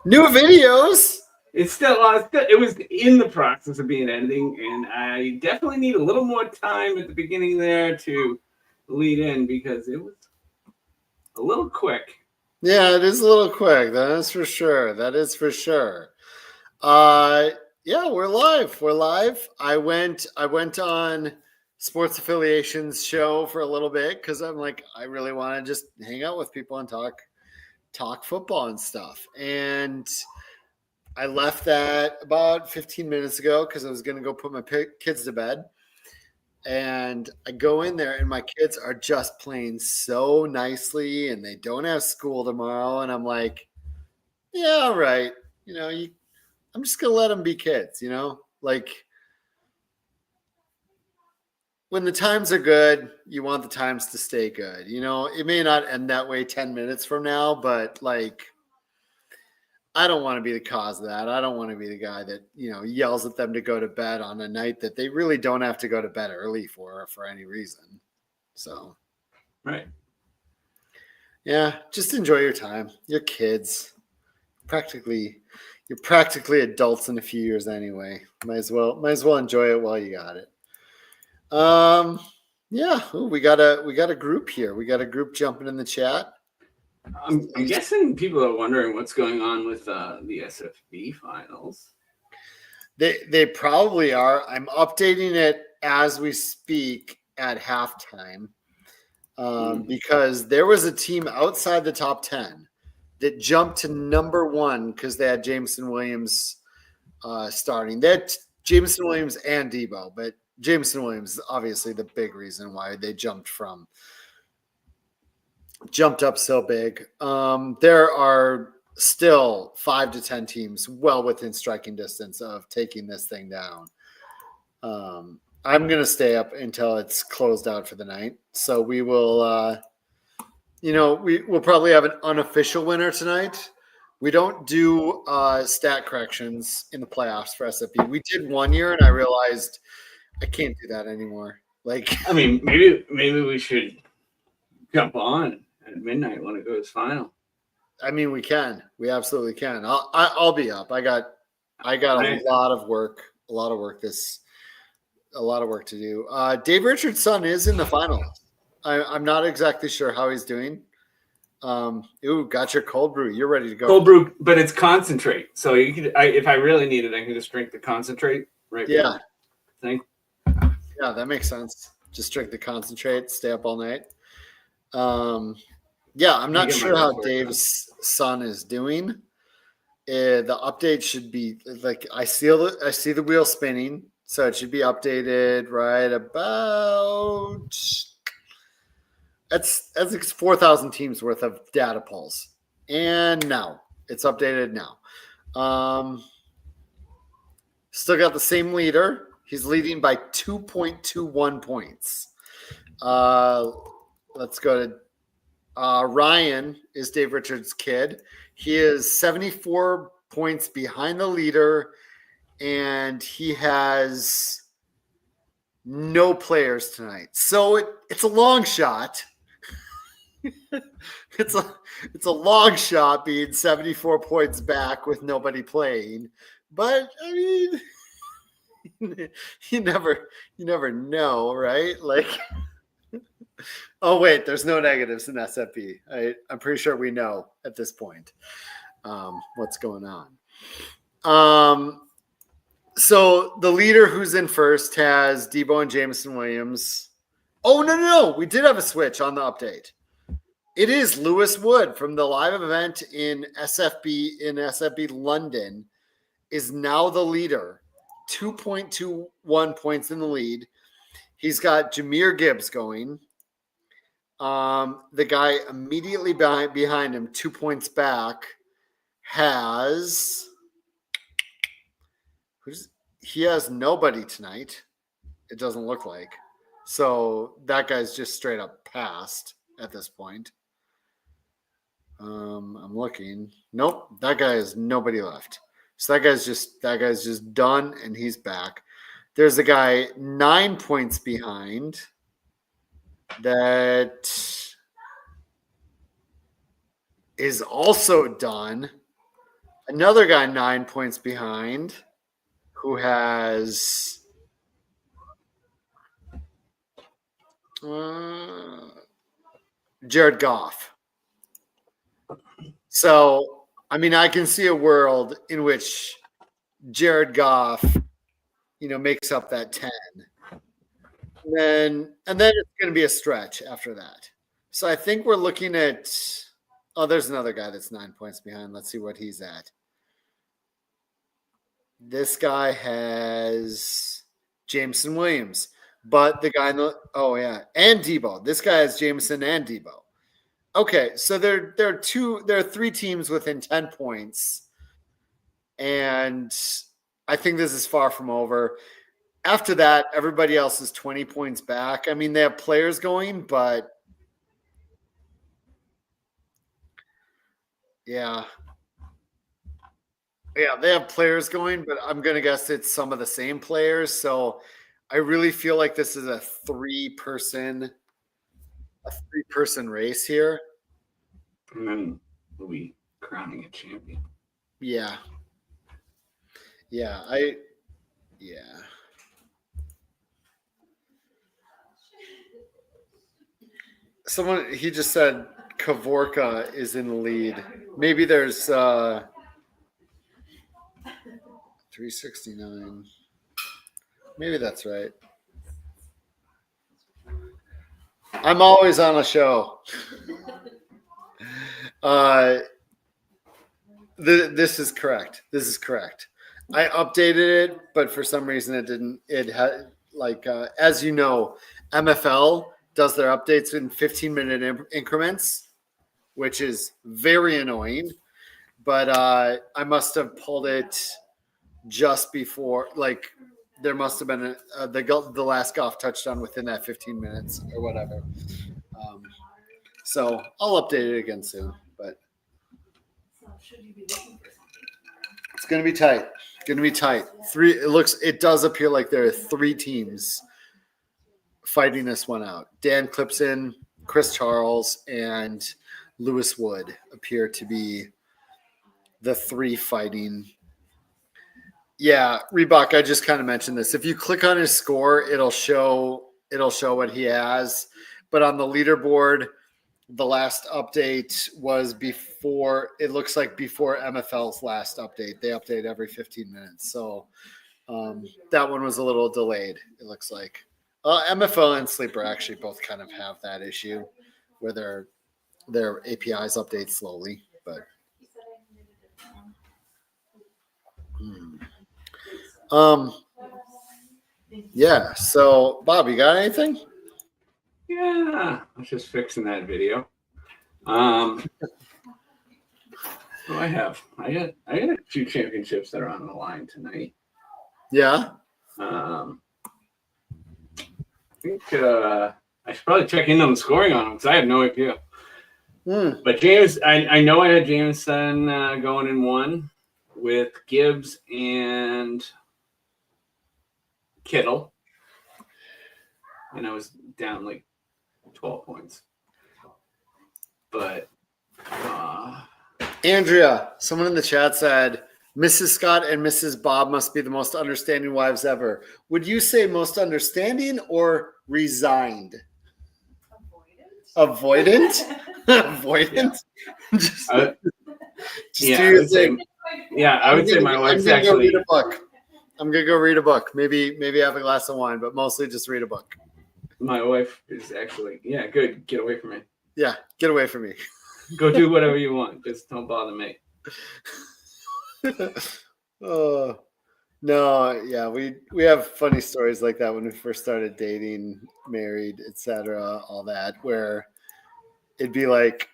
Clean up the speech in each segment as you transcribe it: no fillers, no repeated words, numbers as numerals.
New videos. It's still, it was in the process of being editing, and I definitely need a little more time at the beginning there to lead in because it was a little quick. Yeah, it is a little quick. That is for sure. That is for sure. Uh, yeah, we're live. We're live. I went on Sports Affiliations show for a little bit because I'm like, I really want to just hang out with people and talk football and stuff. And I left that about 15 minutes ago because I was going to go put my kids to bed. And I go in there, and my kids are just playing so nicely, and they don't have school tomorrow. And I'm like, yeah, all right. I'm just going to let them be kids, like when the times are good, you want the times to stay good. It may not end that way 10 minutes from now, but like, I don't want to be the cause of that. I don't want to be the guy that, yells at them to go to bed on a night that they really don't have to go to bed early for any reason. So, right. Yeah, just enjoy your time. You're kids. You're practically adults in a few years anyway. Might as well enjoy it while you got it. Yeah, we got a group here. We got a group jumping in the chat. I'm guessing people are wondering what's going on with the SFB finals. They probably are. I'm updating it as we speak at halftime because there was a team outside the top 10 that jumped to number 1 because they had Jameson Williams starting. They had Jameson Williams and Debo, but Jameson Williams is obviously the big reason why they jumped up so big. There are still 5 to 10 teams well within striking distance of taking this thing down. I'm going to stay up until it's closed out for the night. So we will, we'll probably have an unofficial winner tonight. We don't do stat corrections in the playoffs for SFB. We did one year, and I realized I can't do that anymore. I mean, maybe we should jump on at midnight when it goes final. I mean, we can. We absolutely can. I'll be up. I got a lot of work. A lot of work to do. Dave Richards' son is in the finals. I'm not exactly sure how he's doing. Got your cold brew. You're ready to go. Cold brew, but it's concentrate. So you could, if I really need it, I can just drink the concentrate. Right. Yeah. Thing. Yeah, that makes sense. Just drink the concentrate. Stay up all night. Yeah, I'm not sure how Dave's son is doing. The update should be like I see the wheel spinning, so it should be updated right about. That's like 4,000 teams worth of data pulls, and now it's updated now. Still got the same leader. He's leading by 2.21 points. Let's go to Ryan is Dave Richards' kid. He is 74 points behind the leader, and he has no players tonight. So it's a long shot. It's a long shot being 74 points back with nobody playing. But I mean, you never know, right? Like, oh wait, there's no negatives in SFB. I'm pretty sure we know at this point what's going on. So the leader who's in first has Debo and Jameson Williams. Oh no, we did have a switch on the update. It is Lewis Wood from the live event in SFB London is now the leader. 2.21 points in the lead. He's got Jahmyr Gibbs going. The guy immediately behind him, 2 points back, he has nobody tonight. It doesn't look like. So that guy's just straight up passed at this point. I'm looking. Nope, that guy has nobody left. So that guy's just done, and he's back. There's a guy 9 points behind that is also done. Another guy 9 points behind who has Jared Goff. So, I mean, I can see a world in which Jared Goff, makes up that 10. And then it's going to be a stretch after that. So I think we're looking at there's another guy that's 9 points behind. Let's see what he's at. This guy has Jameson Williams, but the guy and Debo. This guy has Jameson and Debo. Okay, so there are 3 teams within 10 points, and I think this is far from over. After that, everybody else is 20 points back. I mean, they have players going, but yeah, they have players going, but I'm going to guess it's some of the same players. So I really feel like this is a three-person race here. And then we'll be crowning a champion. Yeah. Someone, he just said Kavorka is in the lead. Maybe there's 369. Maybe that's right. I'm always on a show. This is correct. I updated it, but for some reason it didn't. It had as you know, MFL does their updates in 15-minute increments, which is very annoying. But I must have pulled it just before, there must have been the last golf touchdown within that 15 minutes or whatever. So I'll update it again soon, but it's going to be tight. It does appear like there are 3 teams fighting this one out. Dan Clipson, Chris Charles, and Lewis Wood appear to be the 3 fighting. Yeah, Reebok, I just kind of mentioned this. If you click on his score, it'll show what he has. But on the leaderboard, the last update was before MFL's last update. They update every 15 minutes. So that one was a little delayed, it looks like. MFL and Sleeper actually both kind of have that issue where their APIs update slowly. But yeah. So Bob, you got anything? Yeah, I was just fixing that video. What do I have? I got a few championships that are on the line tonight. Yeah. I think I should probably check in on the scoring on them because I have no idea. But James, I know I had Jameson going in 1 with Gibbs and Kittle, and I was down 12 points. But Andrea, someone in the chat said Mrs. Scott and Mrs. Bob must be the most understanding wives ever. Would you say most understanding or resigned? Avoidant? Avoidant? Yeah. I would say my wife's actually. Read a book. I'm gonna go read a book. Maybe have a glass of wine, but mostly just read a book. My wife is actually good. Get away from me. Yeah, get away from me. Go do whatever you want. Just don't bother me. Oh no, yeah, we have funny stories like that when we first started dating, married, etc., all that, where it'd be like,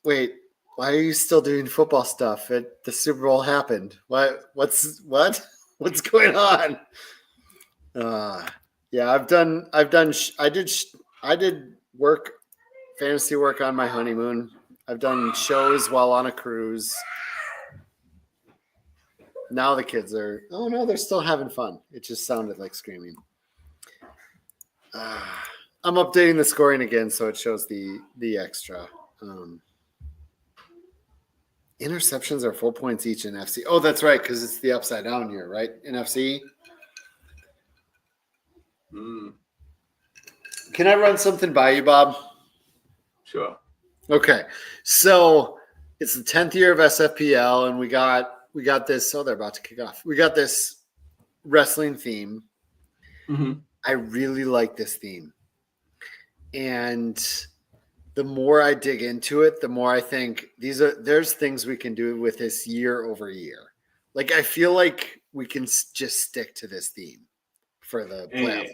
wait, why are you still doing football stuff? The Super Bowl happened. What's going on? Yeah, I did fantasy work on my honeymoon. I've done shows while on a cruise. Now the kids are, they're still having fun. It just sounded like screaming. I'm updating the scoring again so it shows the extra. Interceptions are 4 points each in FC. Oh, that's right, because it's the upside down here, right? In FC. Can I run something by you, Bob? Sure. Okay, so it's the 10th year of SFPL, and we got this. Oh, they're about to kick off. We got this wrestling theme. Mm-hmm. I really like this theme, and the more I dig into it, the more I think there's things we can do with this year over year. Like I feel like we can just stick to this theme for the playoff.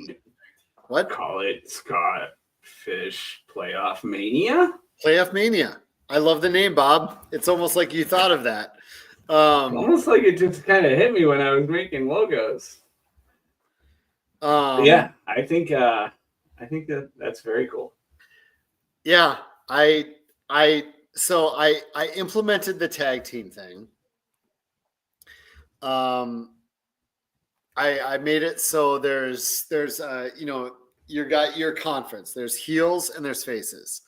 What? Call it Scott Fish Playoff Mania? Playoff Mania. I love the name, Bob. It's almost like you thought of that. Almost like it just kind of hit me when I was making logos. Yeah, I think that's very cool. Yeah, I implemented the tag team thing. I made it so there's you got your conference. There's heels and there's faces.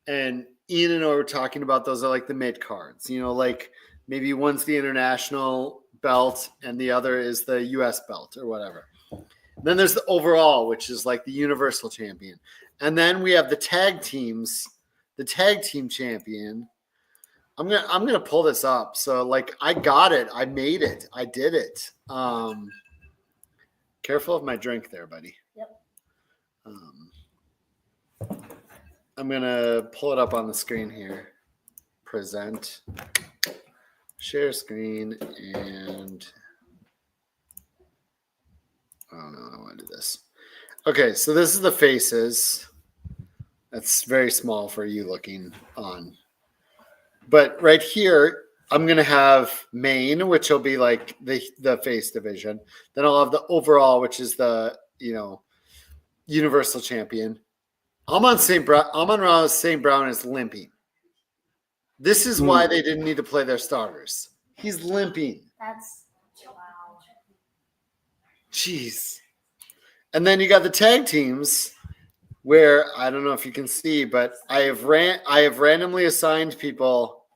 And Ian and I were talking about those are like the mid cards. Like maybe one's the international belt and the other is the US belt or whatever. Then there's the overall, which is like the universal champion. And then we have the tag teams, the tag team champion. I'm gonna pull this up. So like I got it. I made it. I did it. Careful of my drink there, buddy. Yep. I'm gonna pull it up on the screen here. Present. Share screen and oh no, I want to do this. Okay, so this is the faces. That's very small for you looking on. But right here, I'm going to have main, which will be like the face division. Then I'll have the overall, which is the, universal champion. Amon Ra St. Brown is limping. This is why they didn't need to play their starters. He's limping. That's wow. Jeez. And then you got the tag teams where I don't know if you can see, but I have randomly assigned people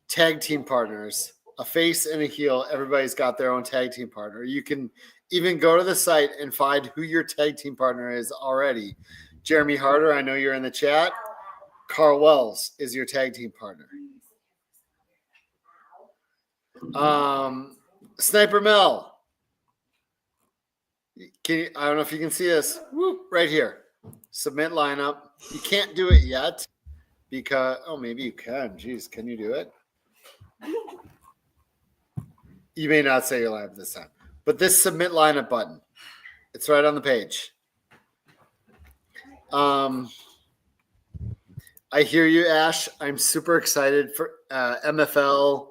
tag team partners, a face and a heel. Everybody's got their own tag team partner. You can even go to the site and find who your tag team partner is already. Jeremy Harder, I know you're in the chat. Carl Wells is your tag team partner. Sniper Mel. I don't know if you can see this. Right here. Submit lineup. You can't do it yet because maybe you can. Jeez, can you do it? You may not say your lineup this time. But this submit lineup button, it's right on the page. I hear you, Ash. I'm super excited for MFL.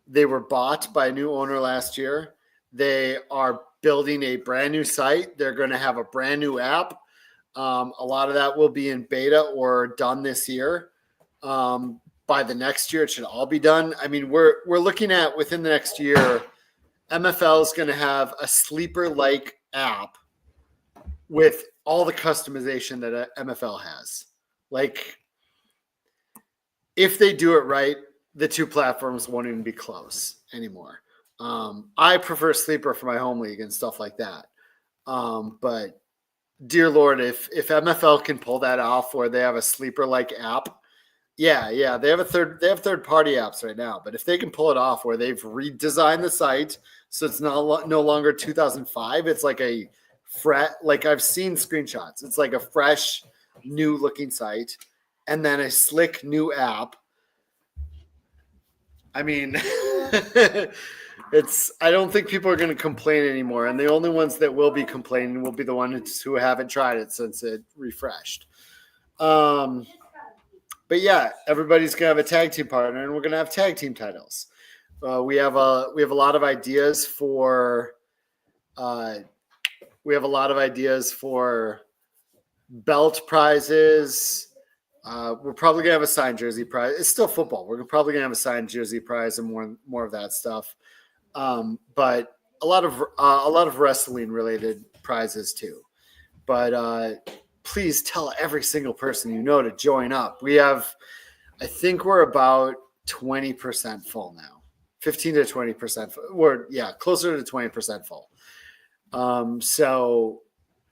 They were bought by a new owner last year. They are building a brand new site. They're going to have a brand new app. A lot of that will be in beta or done this year. By the next year, it should all be done. I mean, we're looking at within the next year, MFL is going to have a sleeper-like app with all the customization that MFL has. Like, if they do it right, the two platforms won't even be close anymore. I prefer Sleeper for my home league and stuff like that. But dear Lord, if MFL can pull that off where they have a Sleeper-like app, yeah, they have third-party apps right now. But if they can pull it off where they've redesigned the site so it's no longer 2005, it's like like I've seen screenshots. It's like a fresh, new-looking site, and then a slick new app. I mean, I don't think people are going to complain anymore. And the only ones that will be complaining will be the ones who haven't tried it since it refreshed. But yeah, everybody's going to have a tag team partner and we're going to have tag team titles. We have a lot of ideas for, belt prizes. We're probably gonna have a signed jersey prize. It's still football. We're probably gonna have a signed jersey prize and more of that stuff. But a lot of wrestling related prizes too. But please tell every single person you know to join up. I think we're about 20% full now. 15 to 20%. Or yeah, closer to 20% full. So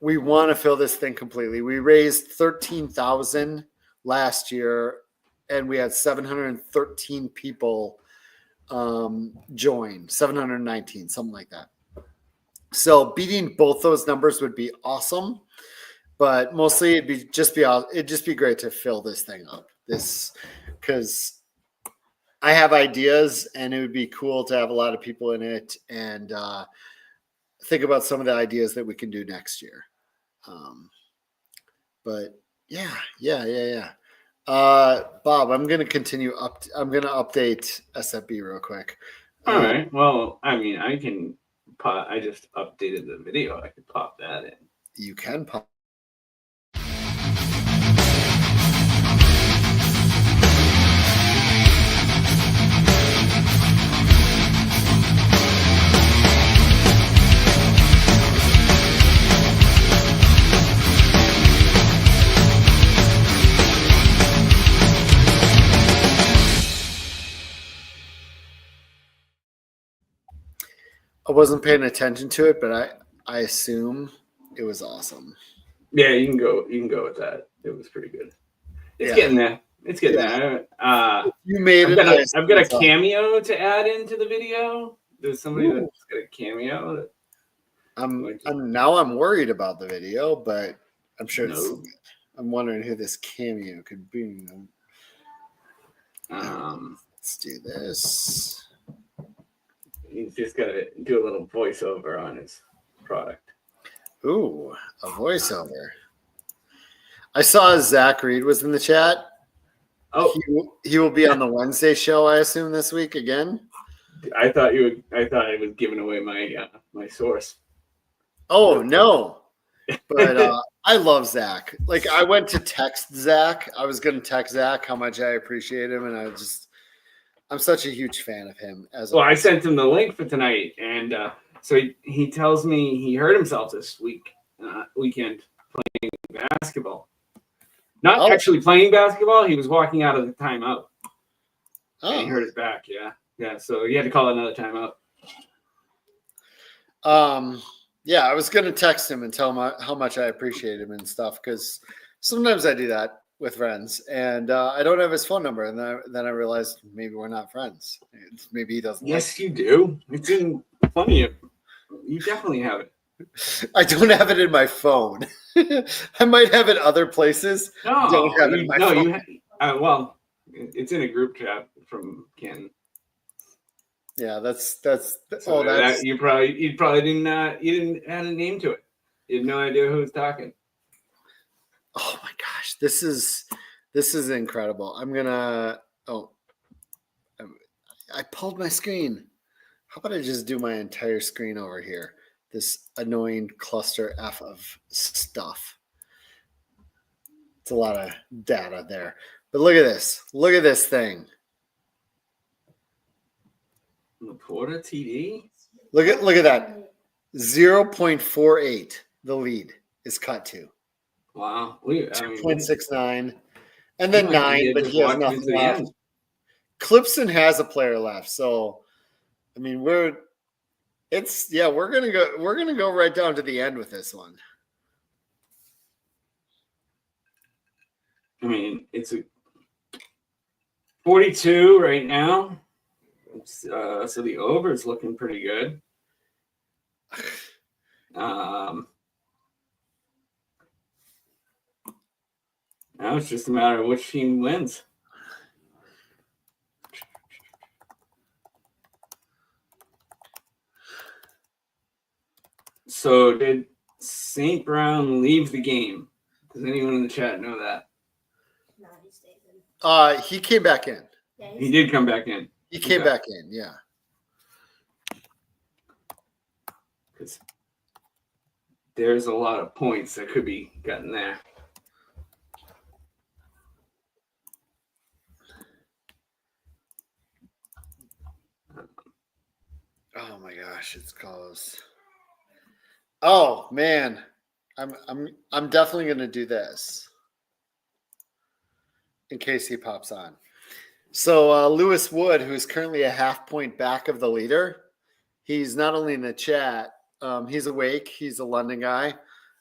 we want to fill this thing completely. We raised 13,000 last year, and we had 713 people join, 719, something like that. So beating both those numbers would be awesome, but mostly it'd just be great to fill this thing up. Because I have ideas, and it would be cool to have a lot of people in it, and think about some of the ideas that we can do next year. But yeah. Bob, I'm going to continue I'm going to update SFB real quick. All right. Well, I mean, I just updated the video. I could pop that in. You can pop. I wasn't paying attention to it, but I assume it was awesome. Yeah, you can go with that. It was pretty good. It's getting there. It's getting there. You made I've it. I've got a cameo to add into the video. There's somebody that's got a cameo. I'm worried about the video, but I'm sure I'm wondering who this cameo could be. Let's do this. He's just got to do a little voiceover on his product. Ooh, a voiceover. I saw Zach Reed was in the chat. Oh, he will be on the Wednesday show, I assume, this week again. I thought I was giving away my source. Oh no, but I love Zach. Like I went to text Zach. I was going to text Zach how much I appreciate him, and I'm such a huge fan of him. I sent him the link for tonight, and so he tells me he hurt himself this weekend playing basketball. Not actually playing basketball. He was walking out of the timeout. Oh, and he hurt his back. Yeah. So he had to call another timeout. Yeah, I was gonna text him and tell him how much I appreciate him and stuff, because sometimes I do that with friends, and I don't have his phone number, and then I realized maybe we're not friends. Maybe he doesn't. Yes, you do. It's in plenty of. You definitely have it. I don't have it in my phone. I might have it other places. No, don't have it in my phone. Well, it's in a group chat from Ken. Yeah, that's. You probably didn't add a name to it. You had no idea who was talking. Oh my gosh, this is incredible. I pulled my screen. How about I just do my entire screen over here? This annoying cluster F of stuff. It's a lot of data there. But look at this. Look at this thing. Laporta TD? Look at that. 0.48 the lead is cut to. Wow. 2.69. And then 9, but he has nothing left. Clipson has a player left. So I mean we're gonna go right down to the end with this one. I mean, it's a 42 right now. So the over is looking pretty good. Now it's just a matter of which team wins. So did St. Brown leave the game? Does anyone in the chat know that? No, he stayed in. He came back in. Yeah, He did come back in. He came back in, yeah. Because there's a lot of points that could be gotten there. Oh my gosh, it's close. Oh man, I'm definitely gonna do this in case he pops on. So Lewis Wood, who's currently a half point back of the leader, he's not only in the chat, he's awake. He's a London guy,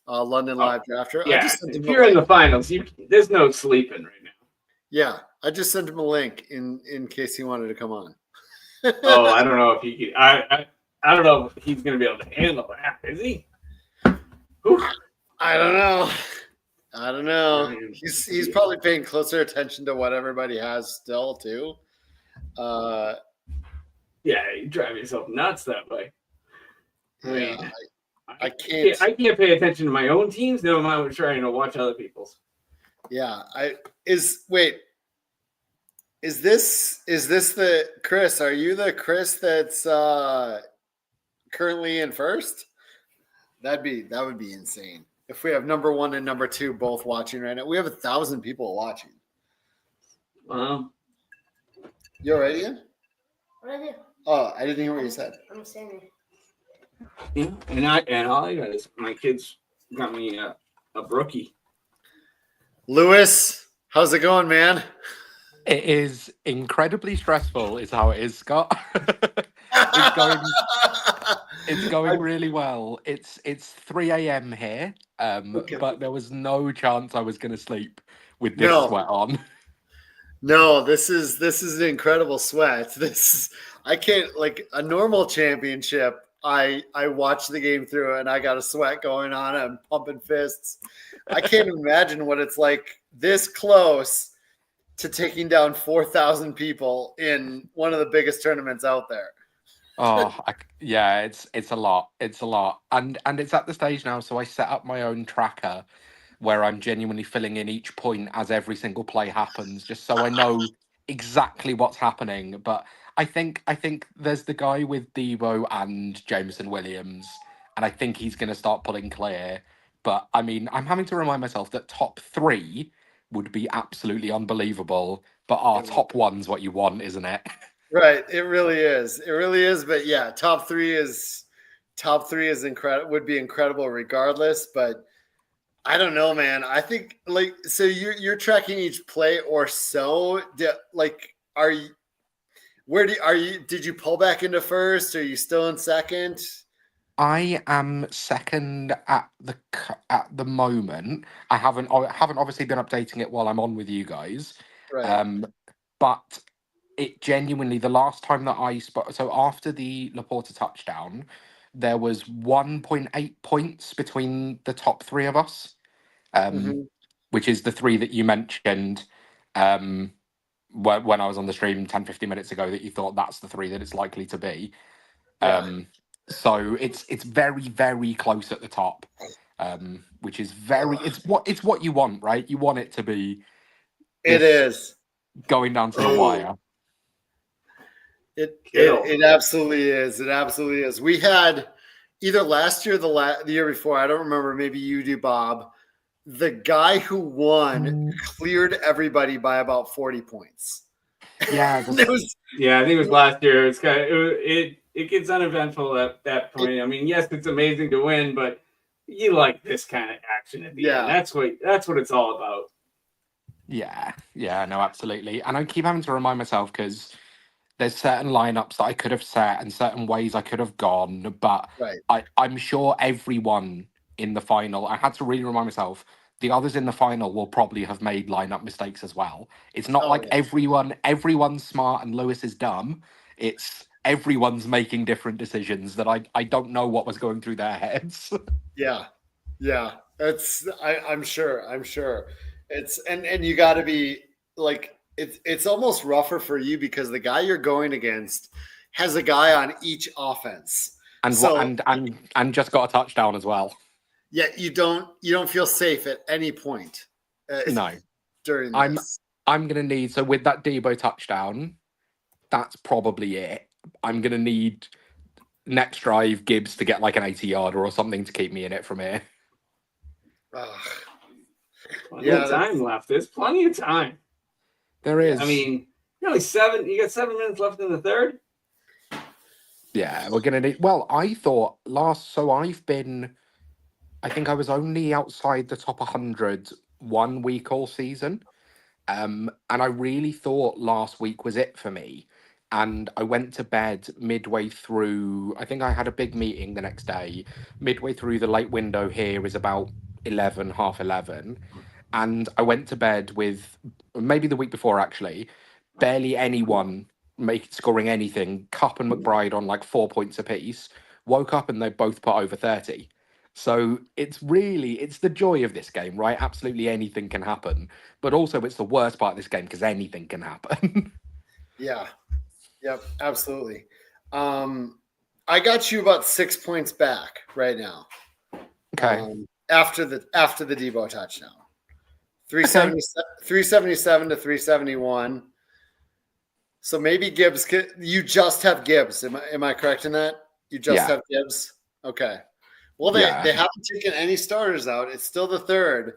London live drafter. I Yeah, just sent him if a you're in link. the finals, there's no sleeping right now. Yeah, I just sent him a link in case he wanted to come on. Oh, I don't know if he could. I don't know if he's going to be able to handle that. Is he? Whew. I don't know. He's probably paying closer attention to what everybody has still too. Yeah, you drive yourself nuts that way. I mean, yeah, I can't. I can't pay attention to my own teams. Never mind trying to watch other people's. Yeah, is this the Chris? Are you the Chris that's currently in first? That would be insane if we have number 1 and number 2 both watching right now. We have 1,000 people watching. You all right, Ian? What did I do? Oh, I didn't hear what you said. I'm standing. Yeah, and all I got is my kids got me a brookie. Lewis, how's it going, man? It is incredibly stressful, is how it is, Scott. It's going really well. It's 3 a.m. here, Okay. but there was no chance I was going to sleep with this sweat on. No, this is an incredible sweat. I can't, like, a normal championship. I watched the game through and I got a sweat going on. I'm pumping fists. I can't imagine what it's like this close to taking down 4,000 people in one of the biggest tournaments out there. Yeah, it's a lot. It's a lot, and it's at the stage now. So I set up my own tracker where I'm genuinely filling in each point as every single play happens, just so I know exactly what's happening. But I think there's the guy with Debo and Jameson Williams, and I think he's going to start pulling clear. But I mean, I'm having to remind myself that top 3 would be absolutely unbelievable, but our top 1's what you want, isn't it? Right, it really is. It really is. But yeah, top three is incredible. Would be incredible regardless. But I don't know, man. I think like so you're tracking each play or so. Are you? Did you pull back into first? Are you still in second? I am second at the moment. I haven't obviously been updating it while I'm on with you guys. Right. But it genuinely, the last time that I so after the Laporta touchdown, there was 1.8 points between the top 3 of us, which is the 3 that you mentioned when I was on the stream 10-15 minutes ago, that you thought that's the 3 that it's likely to be. Yeah. So it's very, very close at the top, which is it's what you want, right? You want it to be. It is going down to the wire. It absolutely is. It absolutely is. We had either last year, the year before. I don't remember. Maybe you do, Bob. The guy who won cleared everybody by about 40 points. Yeah, I think it was last year. It's kind of, it gets uneventful at that point. I mean, yes, it's amazing to win, but you like this kind of action at the end. That's what it's all about. Yeah, no, absolutely. And I keep having to remind myself because there's certain lineups that I could have set and certain ways I could have gone, but I'm sure everyone in the final, I had to really remind myself, the others in the final will probably have made lineup mistakes as well. It's not everyone's smart and Lewis is dumb. It's everyone's making different decisions that I don't know what was going through their heads. Yeah. I'm sure. It's and you got to be like it's almost rougher for you because the guy you're going against has a guy on each offense, and just got a touchdown as well. Yeah, you don't feel safe at any point. No, during this. I'm gonna need, so with that Debo touchdown, that's probably it. I'm gonna need next drive Gibbs to get like an 80-yarder or something to keep me in it from here. Plenty of time left. There's plenty of time. There is. I mean, you got 7 minutes left in the third. Yeah, we're gonna need. Well, I thought I think I was only outside the top 100 1 week all season. And I really thought last week was it for me. And I went to bed midway through. I think I had a big meeting the next day. Midway through, the late window here is about 11, half 11. And I went to bed with, maybe the week before actually, barely anyone scoring anything. Cup and McBride on like 4 points apiece. Woke up and they both put over 30. So it's the joy of this game, right? Absolutely anything can happen. But also it's the worst part of this game because anything can happen. Yeah. Yep, absolutely. I got you about 6 points back right now. Okay. After the Debo touchdown. 377 to 371. So maybe Gibbs you just have Gibbs. Am I correct in that? You just have Gibbs? Okay. Well, they haven't taken any starters out. It's still the third.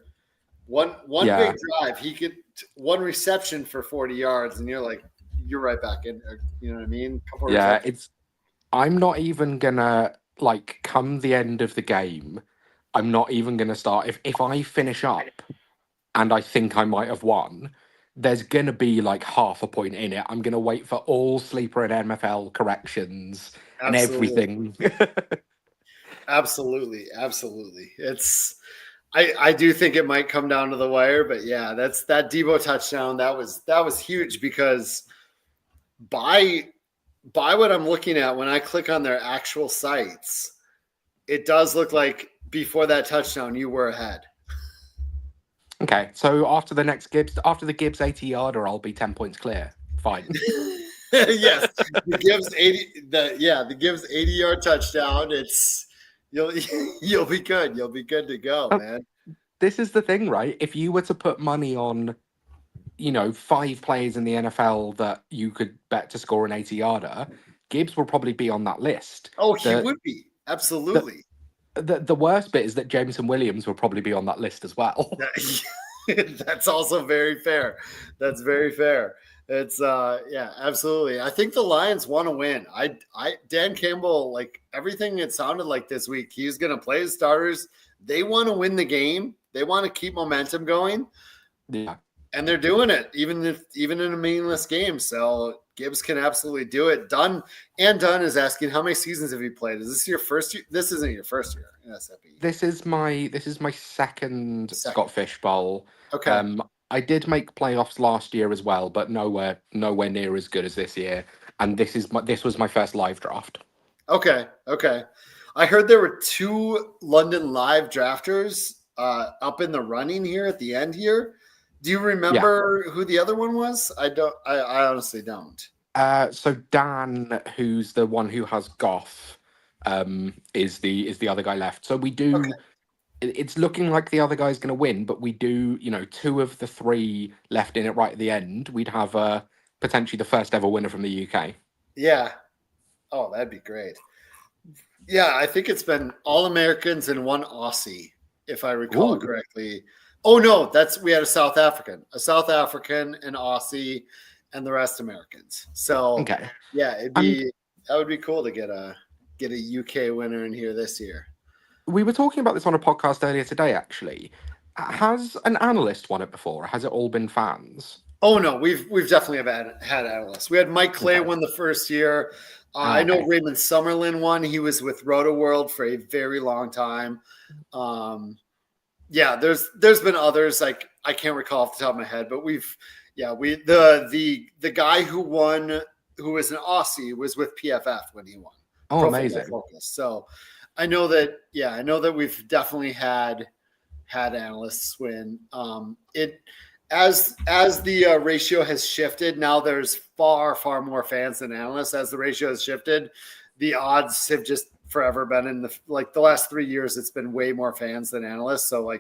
One big drive. He could one reception for 40 yards, and you're right back in there. You know what I mean? I'm not even gonna come the end of the game. I'm not even gonna start if I finish up and I think I might have won. There's gonna be half a point in it. I'm gonna wait for all sleeper and MFL corrections and everything. Absolutely. It's I do think it might come down to the wire, but yeah, that's that Debo touchdown. That was huge because by what I'm looking at when I click on their actual sites, it does look like before that touchdown you were ahead. Okay, so after the Gibbs 80-yarder, I'll be 10 points clear. Fine. Yes, the Gibbs 80-yard touchdown. You'll be good. You'll be good to go, man. This is the thing, right? If you were to put money on, 5 players in the NFL that you could bet to score an 80-yarder, Gibbs will probably be on that list. Oh, he would be. Absolutely. The worst bit is that Jameson Williams will probably be on that list as well. That's also very fair. That's very fair. It's absolutely. I think the Lions want to win. Dan Campbell, everything it sounded like this week, he's going to play his starters. They want to win the game. They want to keep momentum going. Yeah. And they're doing it, even in a meaningless game. So Gibbs can absolutely do it. Dunn is asking, how many seasons have you played? Is this your first year? This isn't your first year in SFB. This is my second Scott Fish Bowl. Okay. I did make playoffs last year as well, but nowhere near as good as this year. And this was my first live draft. Okay. I heard there were 2 London live drafters up in the running here at the end here. Do you remember who the other one was? I don't. I honestly don't. So Dan, who's the one who has Goff, is the other guy left. So we do. Okay. It's looking like the other guy's going to win, but we do. 2 of the 3 left in it right at the end. We'd have potentially the first ever winner from the UK. Yeah. Oh, that'd be great. Yeah, I think it's been all Americans and 1 Aussie, if I recall correctly. Oh no, we had a South African, an Aussie, and the rest Americans. So okay. Yeah, that would be cool to get a UK winner in here this year. We were talking about this on a podcast earlier today, actually. Has an analyst won it before? Or has it all been fans? Oh no, we've definitely had analysts. We had Mike Clay win the first year. I know Raymond Summerlin won. He was with Roto World for a very long time. Yeah, there's been others I can't recall off the top of my head, but the guy who won, who was an Aussie, was with PFF when he won. Oh, amazing! Focus. So I know that we've definitely had analysts win. As the ratio has shifted, now there's far more fans than analysts. As the ratio has shifted, the odds have just forever been in the last 3 years. It's been way more fans than analysts. So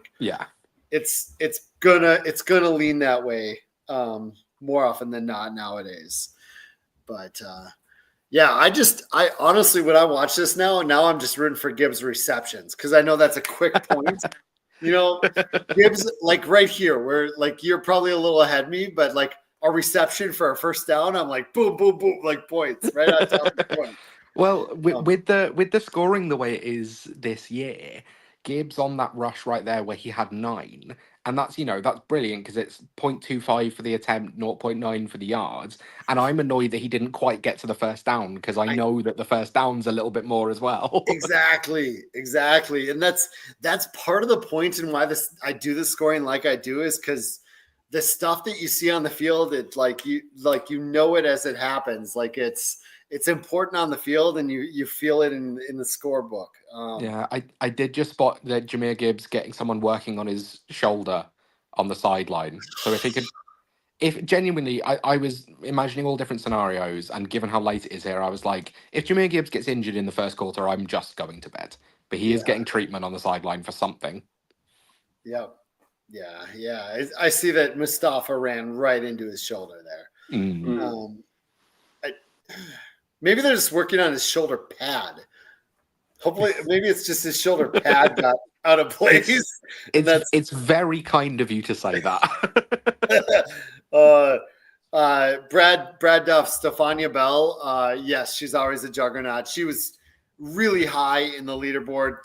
it's gonna lean that way more often than not nowadays. But I honestly, when I watch this now I'm just rooting for Gibbs receptions because I know that's a quick point. Gibbs, right here, where you're probably a little ahead of me, but a reception for a first down, I'm boom, boom, boom, points right on top of the point. Well, with the scoring the way it is this year, Gibbs on that rush right there where he had 9, And that's, that's brilliant because it's 0.25 for the attempt, 0.9 for the yards. And I'm annoyed that he didn't quite get to the first down because I know that the first down's a little bit more as well. Exactly. And that's part of the point in why I do the scoring like I do, is because the stuff that you see on the field, it you know it as it happens. Like it's important on the field, and you feel it in the scorebook. Yeah, I did just spot that Jahmyr Gibbs getting someone working on his shoulder on the sideline. So if genuinely, I was imagining all different scenarios, and given how late it is here, I was like, if Jahmyr Gibbs gets injured in the first quarter, I'm just going to bed. But he is getting treatment on the sideline for something. Yeah. I see that Mustafa ran right into his shoulder there. Maybe they're just working on his shoulder pad. Hopefully, maybe it's just his shoulder pad got out of place. It's very kind of you to say that. Brad Duff, Stefania Bell. Yes, she's always a juggernaut. She was really high in the leaderboard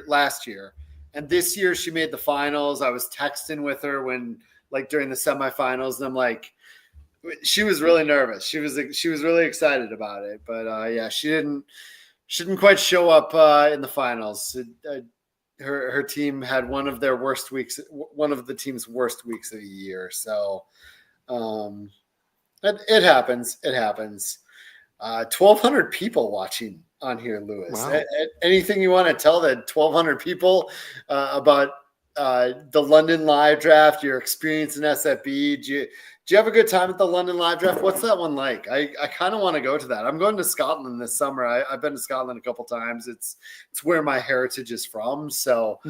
last year, and this year she made the finals. I was texting with her during the semifinals, and I'm like, she was really nervous. She was really excited about it, but she didn't quite show up in the finals. Her team had one of the team's worst weeks of the year. So it happens. 1,200 people watching on here, Lewis. Wow. Anything you want to tell the 1,200 people about the London Live Draft, your experience in SFB? Do you have a good time at the London Live Draft? What's that one like? I kind of want to go to that. I'm going to Scotland this summer. I've been to Scotland a couple times. It's where my heritage is from. So,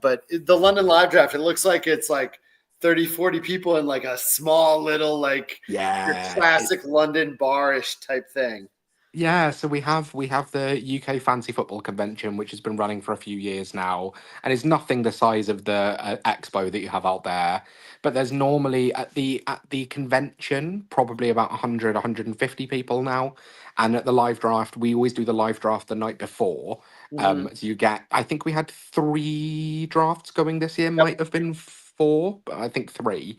but the London Live Draft, it looks like it's like 30, 40 people in like a small little your classic London bar-ish type thing. Yeah, so we have the UK Fantasy Football Convention, which has been running for a few years now, and it's nothing the size of the expo that you have out there. But there's normally at the convention probably about 100, 150 people now, and at the live draft we always do the live draft the night before. So you get, I think we had 3 drafts going this year, might have been 4, but I think 3,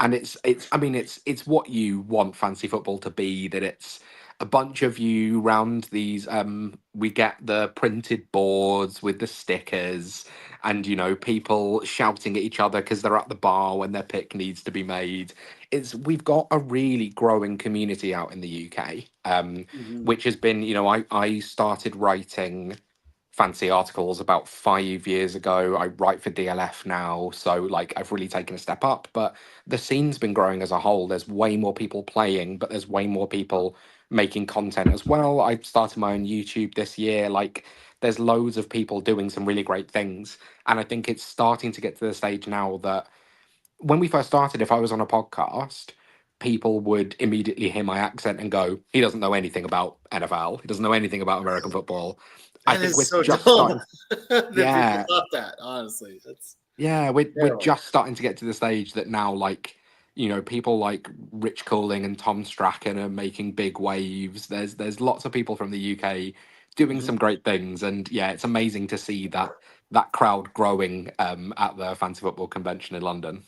and it's what you want fantasy football to be. That it's a bunch of you round these. We get the printed boards with the stickers, and people shouting at each other because they're at the bar when their pick needs to be made. We've got a really growing community out in the UK, which has been, I started writing fancy articles about 5 years ago. I write for DLF now, so I've really taken a step up. But the scene's been growing as a whole. There's way more people playing, but there's way more people making content as well. I started my own YouTube this year. There's loads of people doing some really great things, and I think it's starting to get to the stage now that when we first started, if I was on a podcast, people would immediately hear my accent and go, he doesn't know anything about NFL, he doesn't know anything about American football. I think we're so just dumb. starting. Yeah, people thought that, honestly. We're just starting to get to the stage that now people like Rich Cooling and Tom Strachan are making big waves. There's lots of people from the UK doing some great things, and it's amazing to see that crowd growing at the Fantasy Football Convention in London.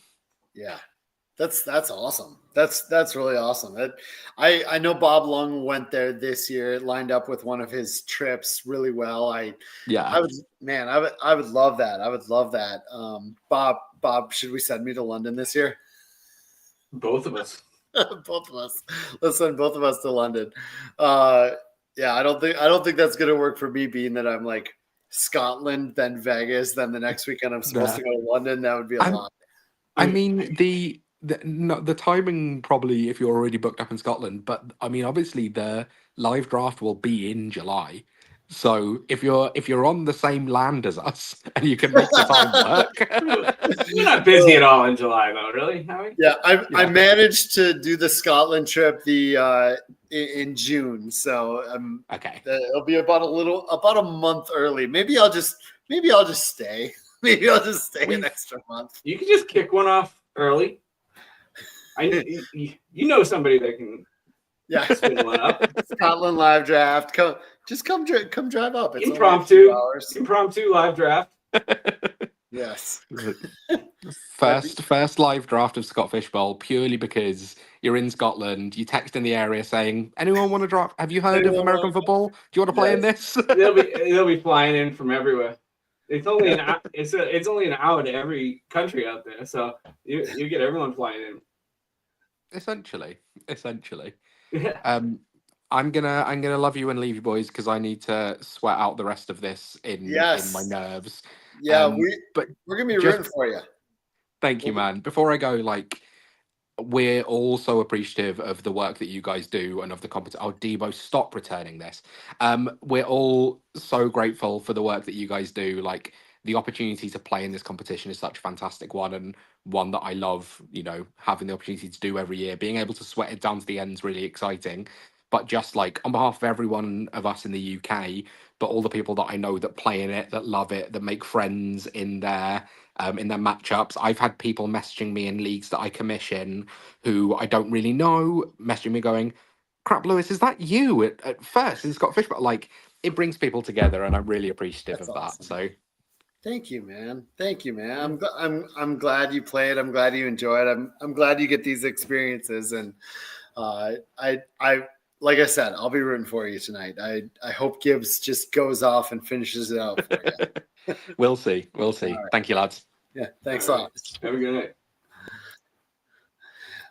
Yeah, that's awesome. That's really awesome. I know Bob Lung went there this year. It lined up with one of his trips really well. I would love that. I would love that. Bob, should we send me to London this year? Both of us. Both of us. Let's send both of us to London. I don't think that's gonna work for me, being that I'm like Scotland, then Vegas, then the next weekend I'm supposed to go to London. That would be a lot. I mean, the timing probably, if you're already booked up in Scotland, but I mean, obviously the live draft will be in July. So if you're on the same land as us and you can make the time work, you're not busy at all in July, though, really, Howie? Yeah, I managed to do the Scotland trip in June, so okay. It'll be about a month early. Maybe I'll just stay. Maybe I'll just stay an extra month. You can just kick one off early. You know somebody that can. Yeah, spin one up. Scotland Live Draft. Come drive up. It's impromptu live draft. Yes. First live draft of Scott Fishbowl purely because you're in Scotland. You text in the area saying, "Anyone want to draft? Have you heard of Anyone American want- football? Do you want to play in this?" They'll be flying in from everywhere. It's only it's only an hour to every country out there, so you get everyone flying in. Essentially. Yeah. I'm gonna love you and leave you, boys, because I need to sweat out the rest of this in my nerves. Yeah, but we're gonna be rooting for you. Thank you, man. Before I go, we're all so appreciative of the work that you guys do and of the competition. Oh, Debo, stop returning this. We're all so grateful for the work that you guys do. The opportunity to play in this competition is such a fantastic one, and one that I love, having the opportunity to do every year. Being able to sweat it down to the end is really exciting. But just on behalf of everyone of us in the UK, but all the people that I know that play in it, that love it, that make friends in their matchups. I've had people messaging me in leagues that I commission who I don't really know, messaging me going, "Crap, Lewis, is that you at first in Scott Fish?" But it brings people together, and I'm really appreciative of that. So thank you, man. I'm glad you play it. I'm glad you enjoy it. I'm glad you get these experiences, and I like I said, I'll be rooting for you tonight. I hope Gibbs just goes off and finishes it out for you. We'll see. Right. Thank you, lads. Yeah, thanks a lot. Have a good night.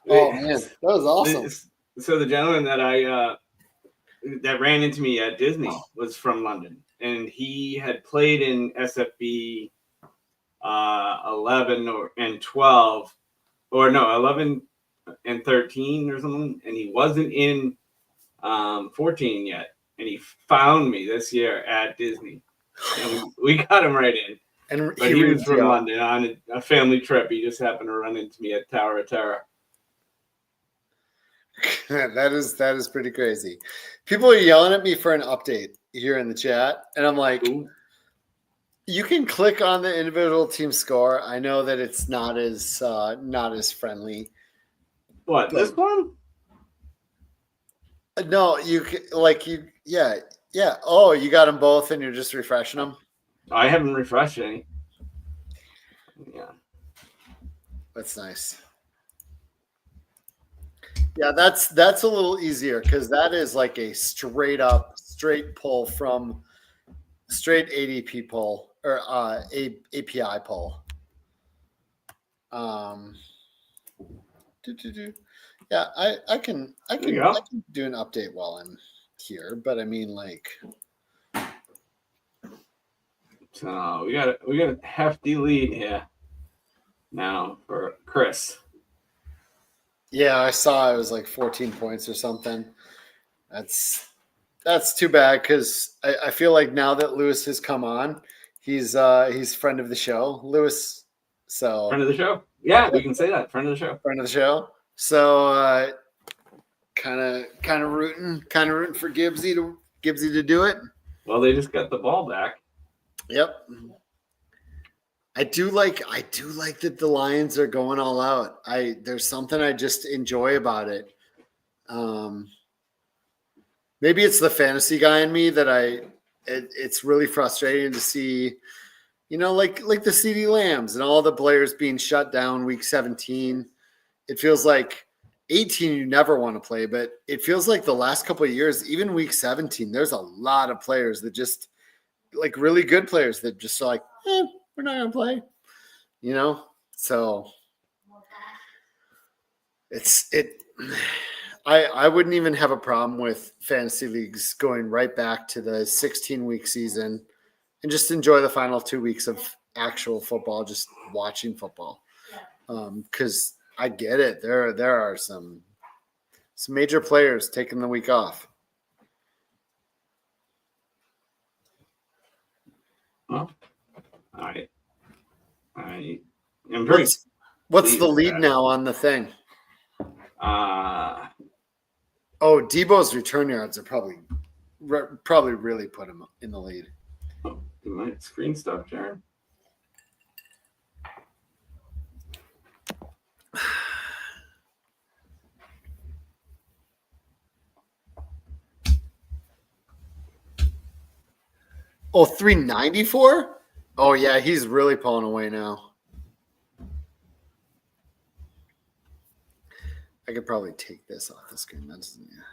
Oh man, that was awesome. So the gentleman that ran into me at Disney was from London, and he had played in SFB 11 and 12, or no, 11 and 13 or something, and he wasn't in 14 yet, and he found me this year at Disney, and we got him right in. But he was from London on a family trip. He just happened to run into me at Tower of Terror. That is pretty crazy. People are yelling at me for an update here in the chat, and I'm like, ooh. You can click on the individual team score. I know that it's not as friendly. What, this one? No, yeah. Oh, you got them both, and you're just refreshing them. I haven't refreshed any. Yeah, that's nice. Yeah, that's a little easier because that is like a straight pull from straight ADP pull or API pull. Yeah, I can do an update while I'm here, but I mean So we got a hefty lead here now for Chris. Yeah, I saw it was like 14 points or something. That's too bad because I feel like now that Lewis has come on, he's friend of the show, Lewis. So friend of the show. Yeah, we can say that. Friend of the show. Friend of the show. So kind of rooting for Gibbsy to do it. Well, they just got the ball back. Yep. I do like that the Lions are going all out. There's something I just enjoy about it. Maybe it's the fantasy guy in me that it's really frustrating to see, like the CeeDee Lambs and all the players being shut down week 17. It feels like 18 you never want to play, but it feels like the last couple of years, even week 17, there's a lot of players that just like really good players that just are like, we're not going to play, So I wouldn't even have a problem with fantasy leagues going right back to the 16-week season and just enjoy the final 2 weeks of actual football, just watching football. Because I get it. There are some major players taking the week off. Well, I am very. What's the lead now on the thing? Debo's return yards are probably really put him in the lead. Oh, my screen stop, Jared. Oh, 394? Oh, yeah, he's really pulling away now. I could probably take this off the screen. That doesn't. Yeah.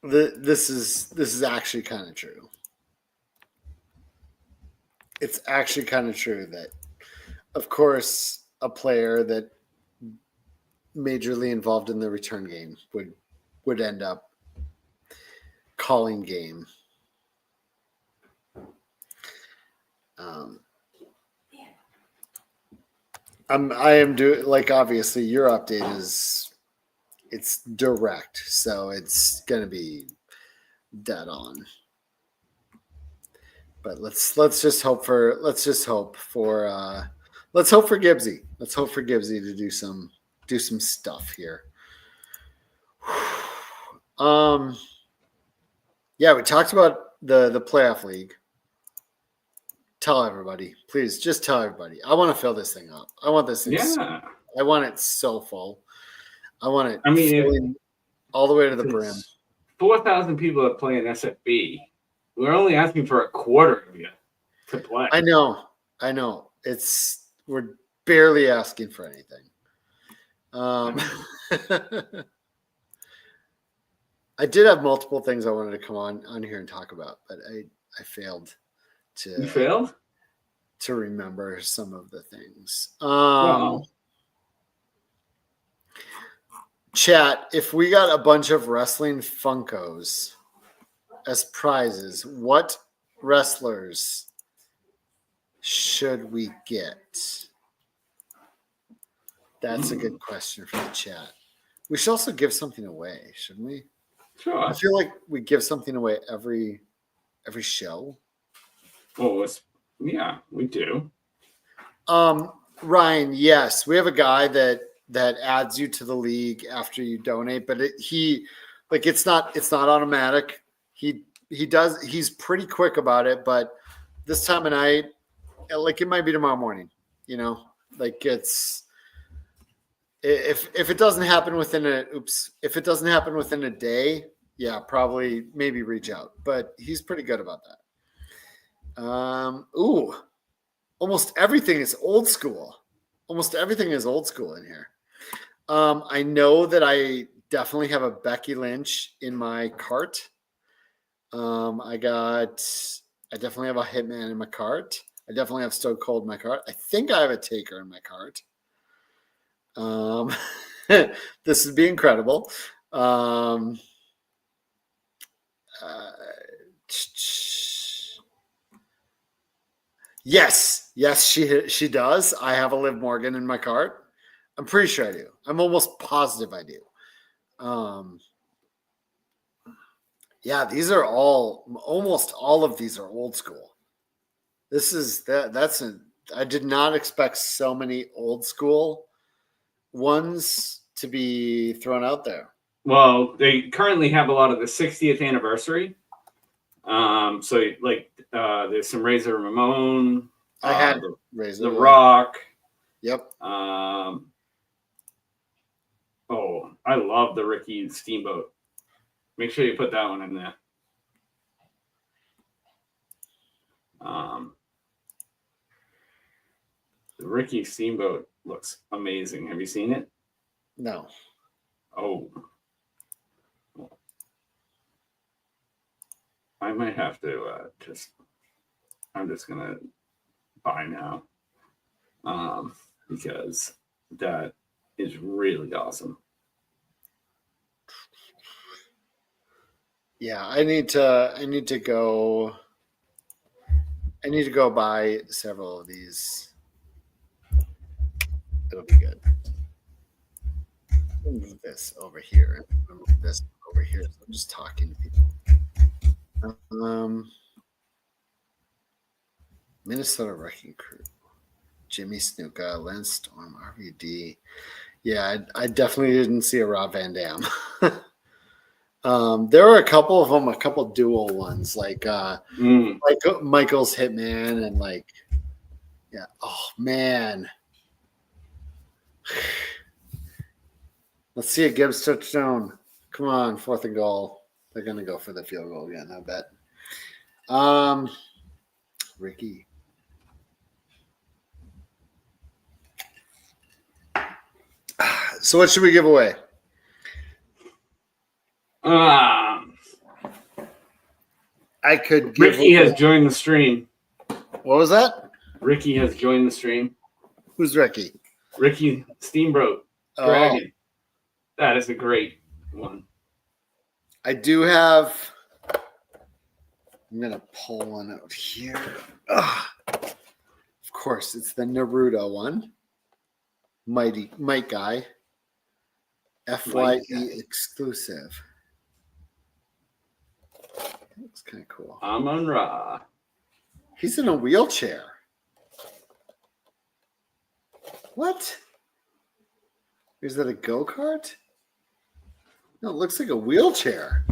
This is actually kind of true. It's actually kind of true that, of course, a player that majorly involved in the return game would end up calling game. I am doing, like, obviously your update is, it's direct, so it's gonna be dead on. But let's just hope for Gibbsy. Let's hope for Gibbsy to do some stuff here. Yeah, we talked about the playoff league. Tell everybody, please. Just tell everybody. I want to fill this thing up. I want this thing. Yeah. I want it so full. I want it. I mean, all the way to the brim. 4,000 people that play in SFB. We're only asking for a quarter of you to play. I know. We're barely asking for anything. I did have multiple things I wanted to come on here and talk about, but I failed to. You failed? To remember some of the things. Chat, if we got a bunch of wrestling Funkos as prizes, what wrestlers should we get? That's a good question for the chat. We should also give something away, shouldn't we? Sure. I feel like we give something away every show. Oh, yeah, we do. Ryan, yes, we have a guy that adds you to the league after you donate, but it's not automatic. He's pretty quick about it, but this time of night, like, it might be tomorrow morning, like, it's if it doesn't happen within a day, yeah, probably maybe reach out, but he's pretty good about that. Almost everything is old school. Almost everything is old school in here. I know that I definitely have a Becky Lynch in my cart. I definitely have a Hitman in my cart. I definitely have Stone Cold in my cart. I think I have a Taker in my cart. This would be incredible. Yes, she does. I have a Liv Morgan in my cart. I'm pretty sure I do. I'm almost positive I do. Yeah, these are almost all of these are old school. I did not expect so many old school ones to be thrown out there. Well, they currently have a lot of the 60th anniversary. So like there's some Razor Ramon. I had Razor. The Rock. Yep. Oh, I love the Ricky Steamboat. Make sure you put that one in there. The Ricky Steamboat looks amazing. Have you seen it? No. Oh. I might have to I'm just going to buy now because that is really awesome. Yeah, I need to go buy several of these. It'll be good. Move this over here. Move this over here. So I'm just talking to people. Minnesota Wrecking Crew, Jimmy Snuka, Lance Storm, RVD. Yeah, I definitely didn't see a Rob Van Dam. There were a couple of them, a couple dual ones, like Michael's Hitman and yeah. Oh man, Let's see a Gibbs touchdown. Come on, 4th and goal. They're gonna go for the field goal again, I bet. Ricky. So what should we give away? Um, I could give Ricky away. has joined the stream. What was that? Ricky has joined the stream. Who's Ricky? Ricky Steamboat Dragon. That is a great one. I do have. I'm gonna pull one out here. Of course, it's the Naruto one. Might Guy. FYE exclusive. Looks kind of cool. Amon Ra. He's in a wheelchair. What? Is that a go-kart? No, it looks like a wheelchair.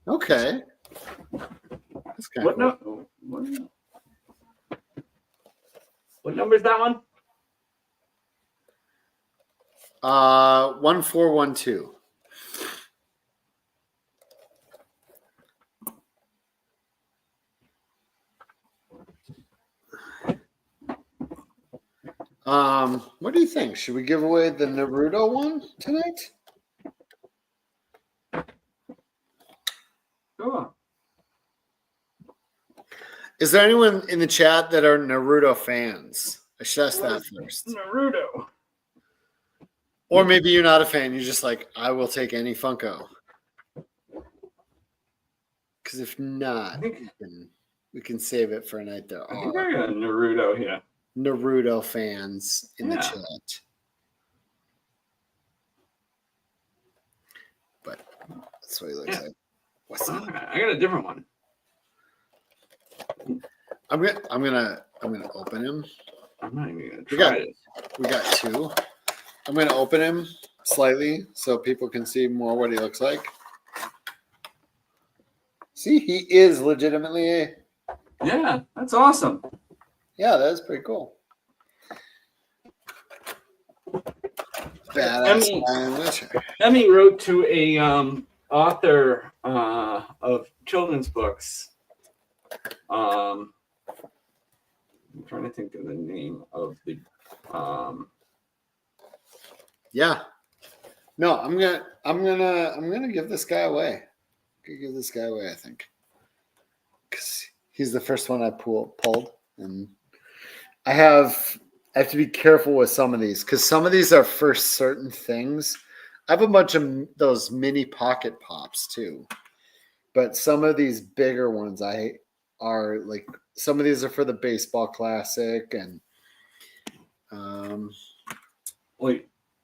Okay. That's kind of What, cool. what number is that one? 1412. What do you think? Should we give away the Naruto one tonight? Sure. Is there anyone in the chat that are Naruto fans? I should ask that first. Naruto. Or maybe you're not a fan. You're just like, I will take any Funko. Because if not, we can save it for a night there. I think I got Naruto here. Naruto fans in the Yeah. chat. But that's what he looks like. What's up? I got a different one. I'm gonna open him. I'm not even gonna We got- try it. We got two. I'm gonna open him slightly so people can see more what he looks like. See, he is legitimately a. Yeah, that's awesome. Yeah, that's pretty cool. Badass guy in a wheelchair. Emmy wrote to a author of children's books. I'm trying to think of the name of the. Yeah. No, I'm gonna give this guy away. I'm gonna give this guy away, I think. Because he's the first one I pulled. And I have to be careful with some of these because some of these are for certain things. I have a bunch of those mini pocket pops too. But some of these bigger ones are like some of these are for the baseball classic and Well,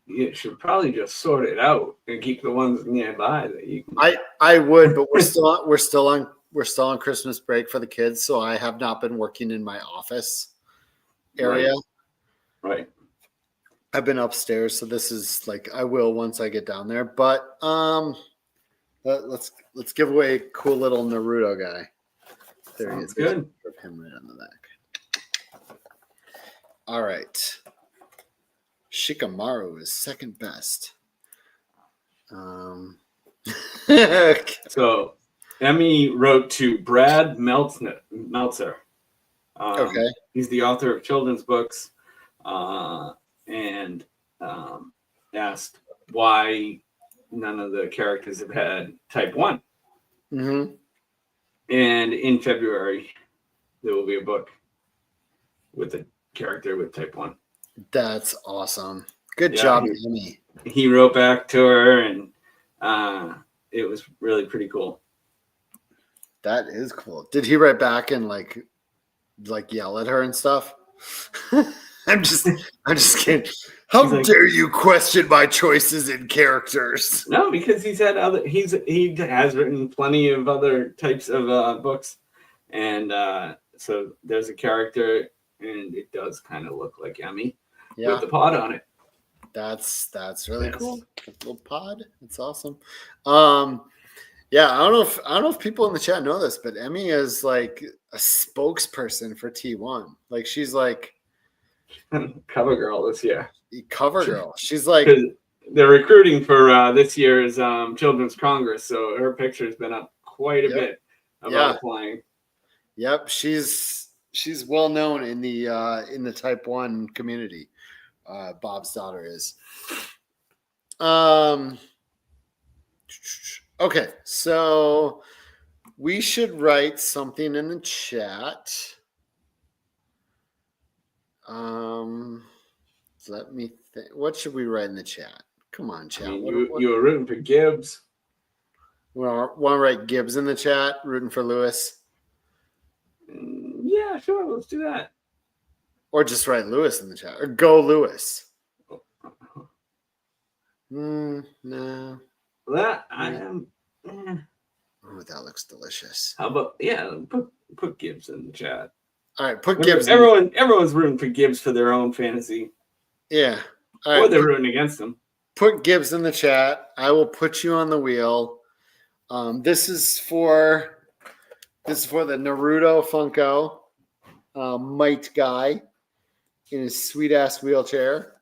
you should probably just sort it out and keep the ones nearby that you can. I would, but we're still on Christmas break for the kids, so I have not been working in my office area. Right. I've been upstairs, so this is like I will once I get down there. But let's give away a cool little Naruto guy. There he is. Sounds good. Put him right on the back. All right. Shikamaru is second best. Okay. So, Emmy wrote to Brad Meltzer. Okay. He's the author of children's books, and asked why none of the characters have had type 1. Mm-hmm. And in February, there will be a book with a character with type 1. That's awesome. Good Yeah, job, Amy. He wrote back to her, and it was really pretty cool. That is cool. Did he write back and like yell at her and stuff? I'm just kidding. How He's like- dare you question my choices in characters? No, because he has written plenty of other types of books, and so there's a character, and it does kind of look like Emmy Yeah, with the pod on it. that's really Yes. cool. Little pod. It's awesome. Yeah, I don't know if people in the chat know this, but Emmy is like a spokesperson for T1. Like she's like Cover girl this year. cover girl. She's like they're recruiting for this year's Children's Congress, so her picture's been up quite a bit about applying. Yep, she's well known in the Type 1 community. Bob's daughter is. Okay, so we should write something in the chat. Let me think. What should we write in the chat? Come on, chat. You were rooting for Gibbs. Want to write Gibbs in the chat? Rooting for Lewis? Yeah, sure. Let's do that. Or just write Lewis in the chat. Or go Lewis. No. That I am. Oh, that looks delicious. How about put Gibbs in the chat. All right, put Gibbs. Everyone's rooting for Gibbs for their own fantasy. Yeah. All right, or they're rooting against him. Put Gibbs in the chat. I will put you on the wheel. This is for the Naruto Funko Might guy in his sweet ass wheelchair.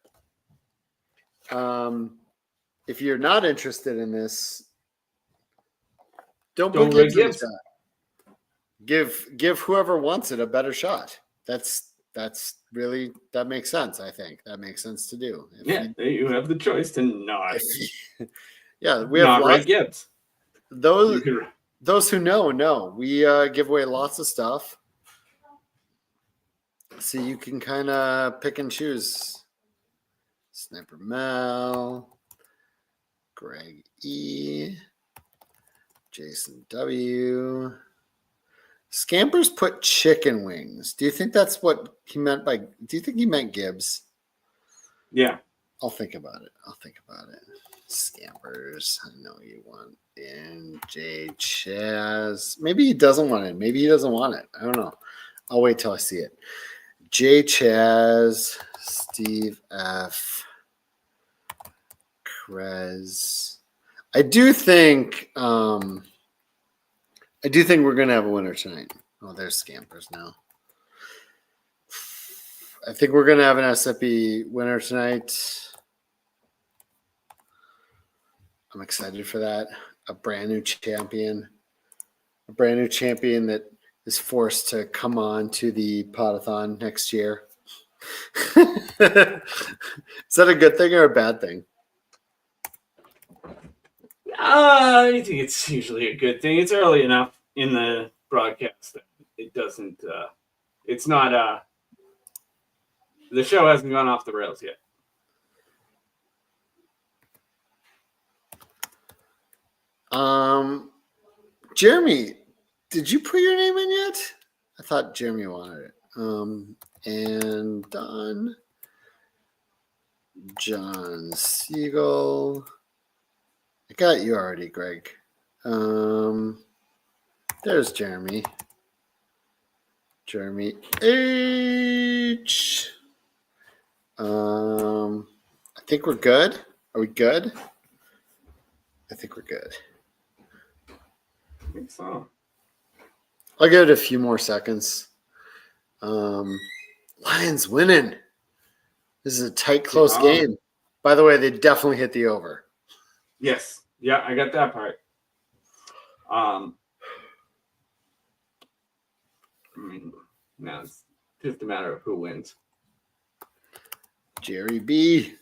If you're not interested in this, don't put Gibbs in the chat. Give whoever wants it a better shot. That's really, that makes sense. I think that makes sense to do. You have the choice to not. We have not Gibbs. Those who know. We give away lots of stuff, so you can kind of pick and choose. Sniper Mel, Greg E, Jason W. Scampers put chicken wings. Do you think that's what he meant by? Do you think he meant Gibbs? Yeah. I'll think about it. Scampers. I know you want in J Chaz. Maybe he doesn't want it. Maybe he doesn't want it. I don't know. I'll wait till I see it. J Chaz, Steve F, Krez. I do think we're gonna have a winner tonight. Oh, there's Scampers now. I think we're gonna have an SFB winner tonight. I'm excited for that. A brand new champion that is forced to come on to the Podathon next year. Is that a good thing or a bad thing? I think it's usually a good thing. It's early enough in the broadcast that it doesn't. It's not. The show hasn't gone off the rails yet. Jeremy, did you put your name in yet? I thought Jeremy wanted it. And Don, John Siegel. I got you already, Greg. There's Jeremy. Jeremy H. I think we're good. Are we good? I think we're good. I think so. I'll give it a few more seconds. Lions winning. This is a tight, close game. By the way, they definitely hit the over. Yes. Yeah, I got that part. I mean, now it's just a matter of who wins. Jerry B.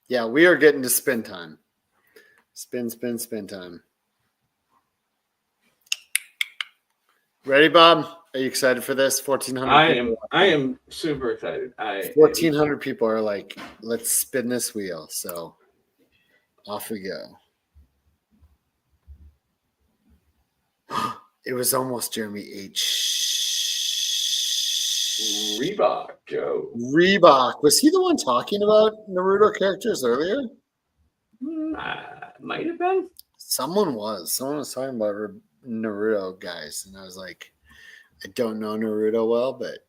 Yeah, we are getting to spin time. Spin time. Ready, Bob? Are you excited for this? 1,400. I am super excited. 1,400 people are like, let's spin this wheel. So off we go. It was almost Jeremy H. Reebok, Joe. Reebok. Was he the one talking about Naruto characters earlier? Might have been. Someone was talking about Naruto guys, and I was like, I don't know Naruto well, but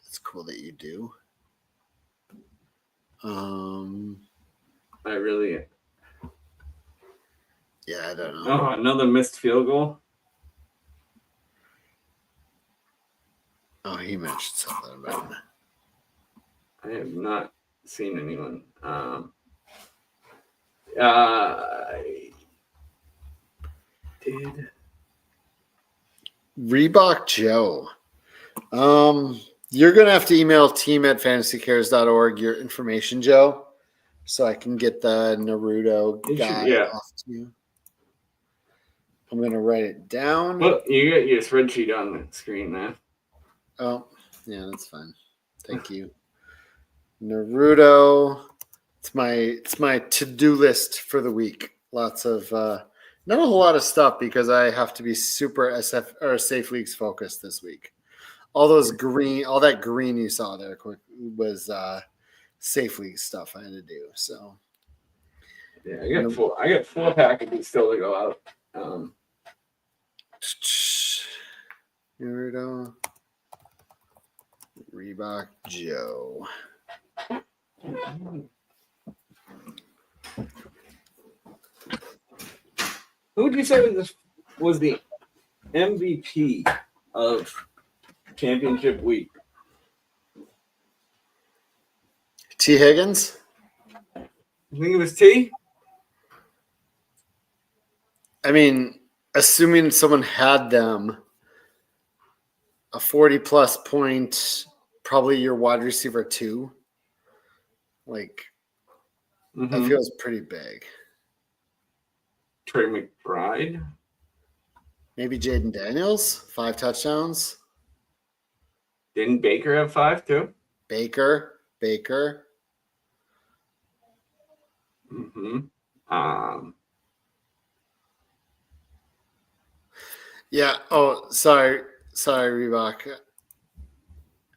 it's cool that you do. I really. Yeah, I don't know. Oh, another missed field goal. Oh, he mentioned something about I have not seen anyone. I did. Reebok Joe. You're gonna have to email team@fantasycares.org your information, Joe, so I can get the Naruto guy off to you. I'm gonna write it down. Well, you got your spreadsheet on the screen now. Oh, yeah, that's fine. Thank you. Naruto. It's my to-do list for the week. Lots of not a whole lot of stuff because I have to be super SF or Safe Leagues focused this week. All that green you saw there was Safe League stuff I had to do. So yeah, I got four packages still to go out. Naruto, Reebok Joe. Who would you say was the MVP of championship week? T. Higgins? You think it was T? I mean, assuming someone had them, a 40-plus point, probably your wide receiver 2. Like, that feels pretty big. Trey McBride? Maybe Jaden Daniels, 5 touchdowns. Didn't Baker have 5 too? Baker. Yeah. Oh, sorry, Reebok.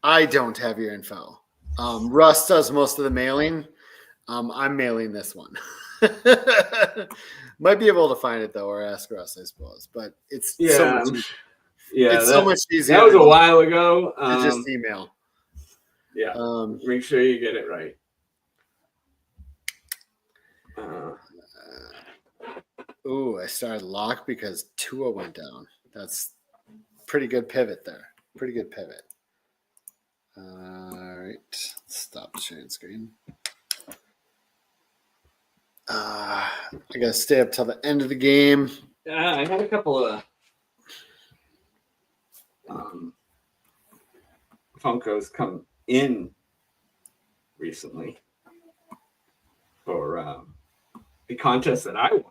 I don't have your info. Russ does most of the mailing. I'm mailing this one. Might be able to find it though, or ask Russ, I suppose. But it's so much easier. That was a while ago. To just email. Yeah. Make sure you get it right. I started lock because Tua went down. That's pretty good pivot there. Pretty good pivot. All right. Stop sharing screen. I got to stay up till the end of the game. I had a couple of Funkos come in recently for a contest that I won.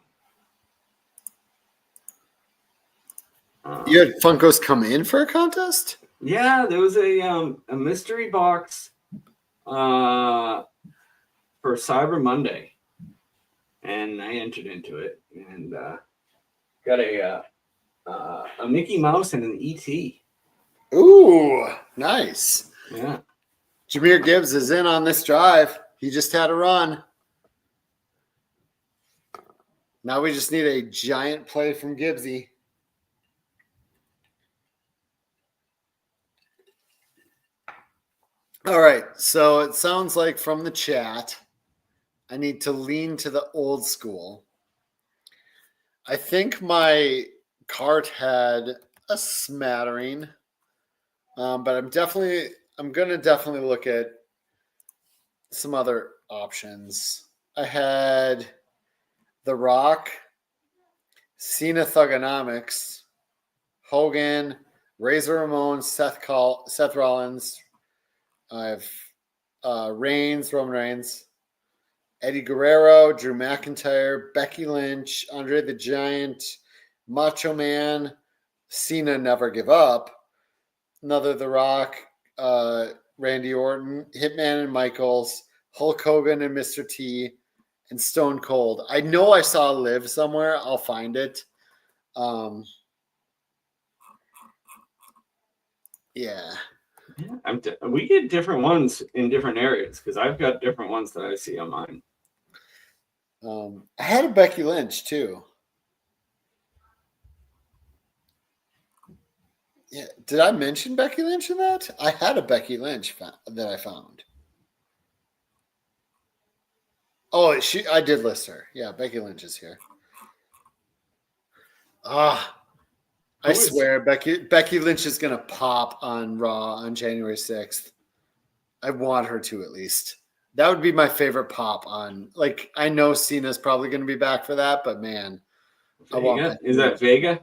You had Funkos come in for a contest? Yeah, there was a mystery box for Cyber Monday, and I entered into it and got a Mickey Mouse and an ET. Ooh, nice. Yeah. Jahmyr Gibbs is in on this drive. He just had a run. Now we just need a giant play from Gibbsy. All right, so it sounds like from the chat, I need to lean to the old school. I think my cart had a smattering, but I'm going to definitely look at some other options. I had The Rock, Cena Thugonomics, Hogan, Razor Ramon, Seth Rollins. I have Roman Reigns, Eddie Guerrero, Drew McIntyre, Becky Lynch, Andre the Giant, Macho Man, Cena Never Give Up, another The Rock, Randy Orton, Hitman and Michaels, Hulk Hogan and Mr. T, and Stone Cold. I know I saw Liv somewhere. I'll find it. Yeah. We get different ones in different areas because I've got different ones that I see on mine. I had a Becky Lynch too. Yeah, did I mention Becky Lynch in that? I had a Becky Lynch that I found. Oh, I did list her. Yeah, Becky Lynch is here. I swear, Becky Lynch is gonna pop on Raw on January 6th. I want her to at least. That would be my favorite pop on. Like, I know Cena's probably going to be back for that, but man, I want Vega? that. Is that Vega?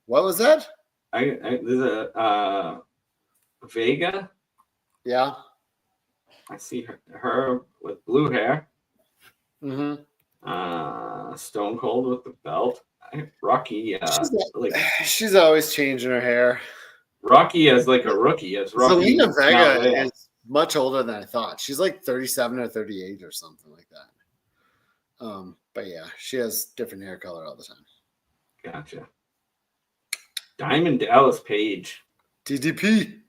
What was that? There's a Vega. Yeah. I see her with blue hair. Mm-hmm. Stone Cold with the belt. Rocky. She's always changing her hair. Rocky as like a rookie. As Rocky. Zelina Vega is much older than I thought. She's like 37 or 38 or something like that. But yeah, she has different hair color all the time. Gotcha. Diamond Dallas Page. DDP.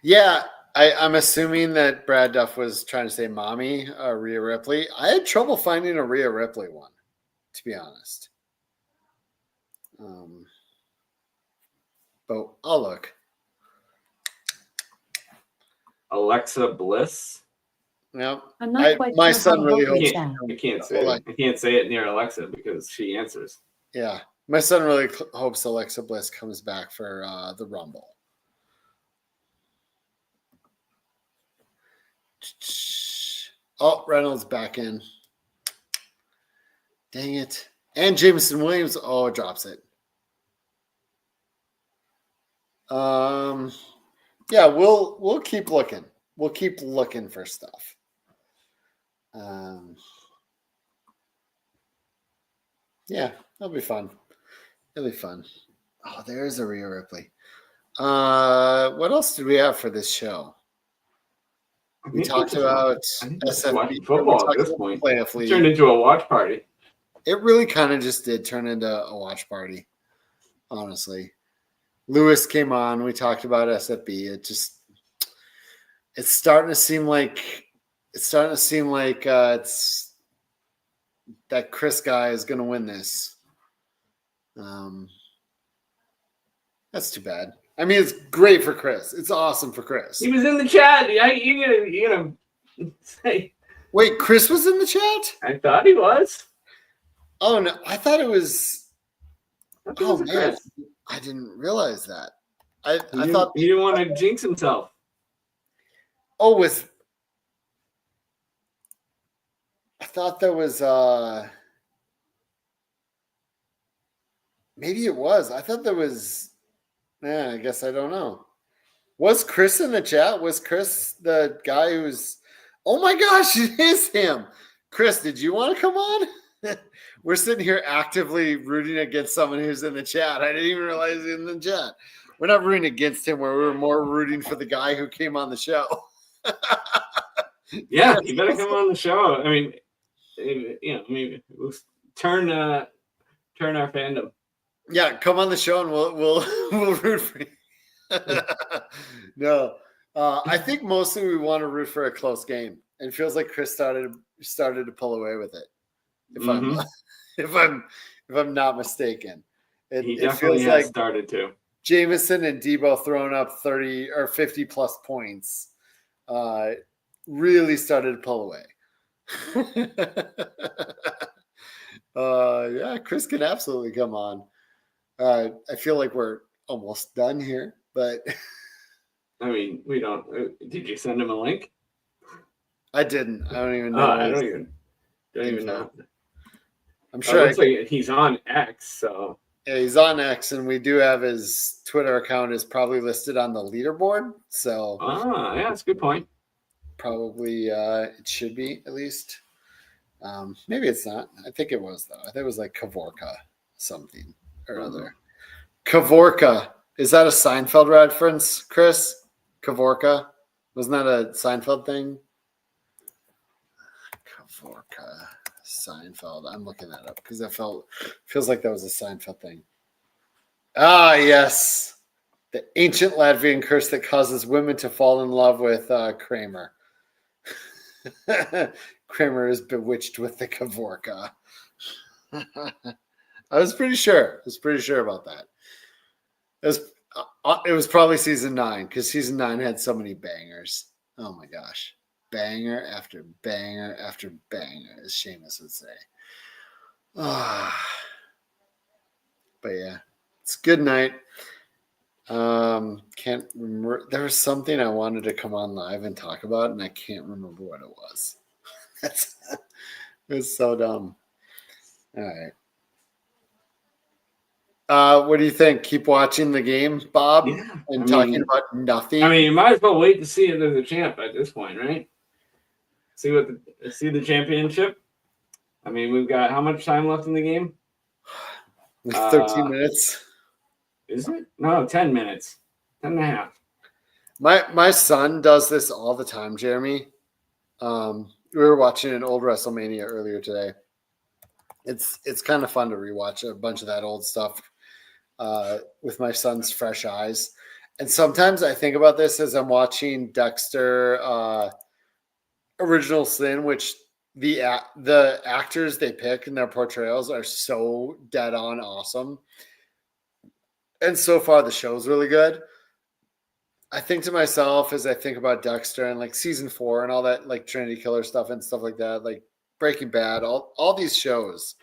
Yeah, I'm assuming that Brad Duff was trying to say mommy, Rhea Ripley. I had trouble finding a Rhea Ripley one, to be honest. But I'll look. Alexa Bliss. No, I'm not quite my sure son how really to hopes. I can't say it. I can't say it near Alexa because she answers. Yeah, my son really hopes Alexa Bliss comes back for the Rumble. Oh, Reynolds back in. Dang it. And Jameson Williams. Oh, it drops it. Yeah, we'll keep looking. We'll keep looking for stuff. Yeah, that'll be fun. It'll be fun. Oh, there's a Rhea Ripley. What else did we have for this show? We talked about watching football at this point. It turned into a watch party. It really kind of just did turn into a watch party, honestly. Lewis came on. We talked about SFB. It's starting to seem like it's that Chris guy is going to win this. That's too bad. I mean, it's great for Chris. It's awesome for Chris. He was in the chat. You gonna say? Wait, Chris was in the chat? I thought he was. Oh no, I thought it was. Oh man, Chris. I didn't realize that. I He thought didn't want to jinx himself. Oh, I thought there was maybe it was. I thought there was. Yeah, I guess I don't know. Was Chris in the chat? Was Chris the guy who's? Oh my gosh, it is him. Chris, did you want to come on? We're sitting here actively rooting against someone who's in the chat. I didn't even realize he's in the chat. We're not rooting against him. Where we were more rooting for the guy who came on the show. Yeah, you better come on the show. I mean, maybe we'll turn our fandom. Yeah, come on the show and we'll root for you. No, I think mostly we want to root for a close game. It feels like Chris started to pull away with it. If I'm not mistaken, he definitely has started to. Jameson and Debo throwing up 30 or 50 plus points, really started to pull away. Yeah, Chris can absolutely come on. I feel like we're almost done here, but I mean, we don't. Did you send him a link? I didn't. I don't even know. I don't even know. I'm sure like he's on X, so yeah, he's on X, and we do have his Twitter account is probably listed on the leaderboard. So yeah, that's a good point. Probably it should be at least. Maybe it's not. I think it was though. I think it was like Kavorka something or other. Kavorka. Is that a Seinfeld reference, Chris? Kavorka? Wasn't that a Seinfeld thing? Kavorka. Seinfeld. I'm looking that up because that feels like that was a Seinfeld thing. Ah, yes. The ancient Latvian curse that causes women to fall in love with Kramer. Kramer is bewitched with the Kavorka. I was pretty sure. About that. It was probably season 9 because season 9 had so many bangers. Oh my gosh. Banger after banger after banger, as Seamus would say. But yeah, it's good night. Can't remember. There was something I wanted to come on live and talk about, and I can't remember what it was. It was so dumb. All right. What do you think? Keep watching the game, Bob, and talking about nothing. I mean, you might as well wait to see if there's a champ at this point, right? See the championship. I mean, we've got how much time left in the game? Like 13 minutes. Is it? No, 10 minutes. 10 and a half. My son does this all the time, Jeremy. We were watching an old WrestleMania earlier today. It's kind of fun to rewatch a bunch of that old stuff with my son's fresh eyes. And sometimes I think about this as I'm watching Dexter Original Sin, which the actors they pick in their portrayals are so dead on awesome. And so far the show's really good. I think to myself as I think about Dexter and like season 4 and all that, like Trinity Killer stuff and stuff like that, like Breaking Bad, all these shows,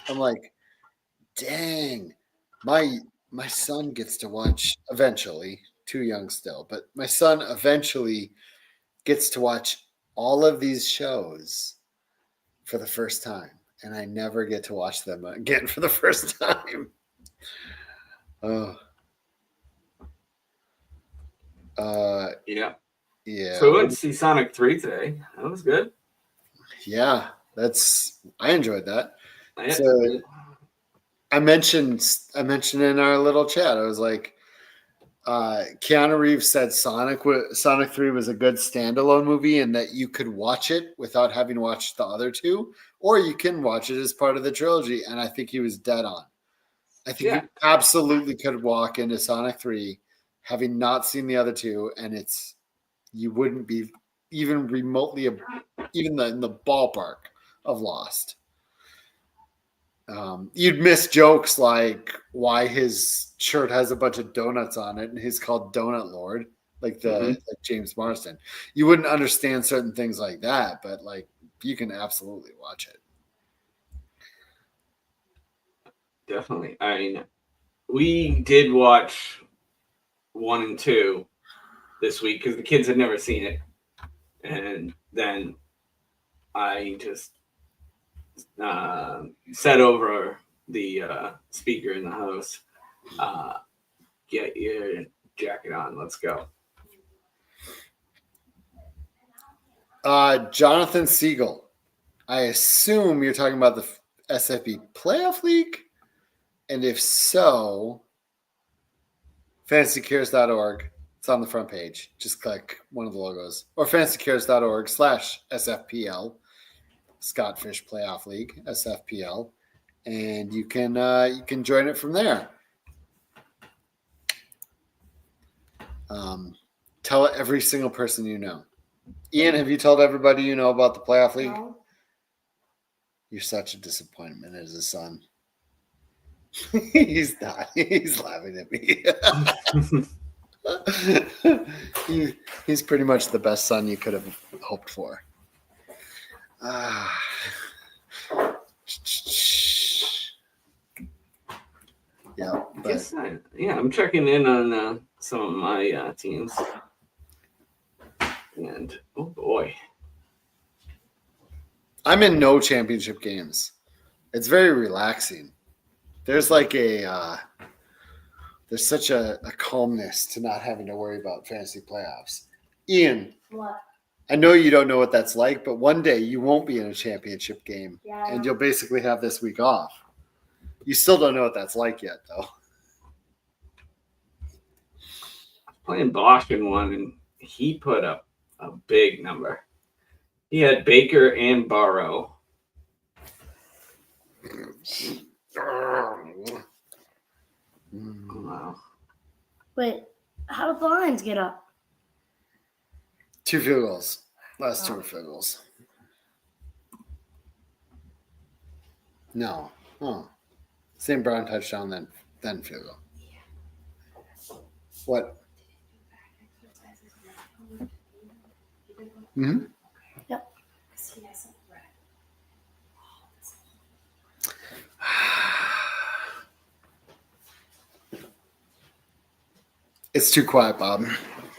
I'm like, dang, my son gets to watch eventually, too young still, but my son eventually gets to watch all of these shows for the first time, and I never get to watch them again for the first time. Oh. Yeah. Yeah. So we went to see Sonic 3 today. That was good. Yeah, I enjoyed that. Yeah. So I mentioned in our little chat, I was like, Keanu Reeves said Sonic 3 was a good standalone movie and that you could watch it without having watched the other two, or you can watch it as part of the trilogy. And I think he was dead on. I think you absolutely could walk into Sonic 3 having not seen the other two, and you wouldn't be even remotely in the ballpark of lost. You'd miss jokes like why his shirt has a bunch of donuts on it and he's called Donut Lord, like like James Marsden. You wouldn't understand certain things like that, but like you can absolutely watch it. Definitely. I mean, we did watch 1 and 2 this week because the kids had never seen it, and then I just said over the speaker in the house, get your jacket on, let's go. Jonathan Siegel, I assume you're talking about the SFB Playoff League, and if so, fantasycares.org. It's on the front page. Just click one of the logos, or fantasycares.org/SFPL, Scotfish Playoff League, SFPL, and you can join it from there. Tell every single person you know. Ian, have you told everybody you know about the Playoff League? No. You're such a disappointment as a son. He's not. He's laughing at me. He's pretty much the best son you could have hoped for. Yeah. I'm checking in on some of my teams. And oh boy, I'm in no championship games. It's very relaxing. There's like there's such a calmness to not having to worry about fantasy playoffs. Ian, What? I know you don't know what that's like, but one day you won't be in a championship game, Yeah. and you'll basically have this week off. You still don't know what that's like yet, though. playing Bosch in one, and he put up a big number. He had Baker and Burrow. Wow. Wait, how did the Lions get up? 2 field goals. Last 2 were field goals. No. Oh. St. Brown touchdown, then field goal. What? Mm-hmm. Yep. It's too quiet, Bob.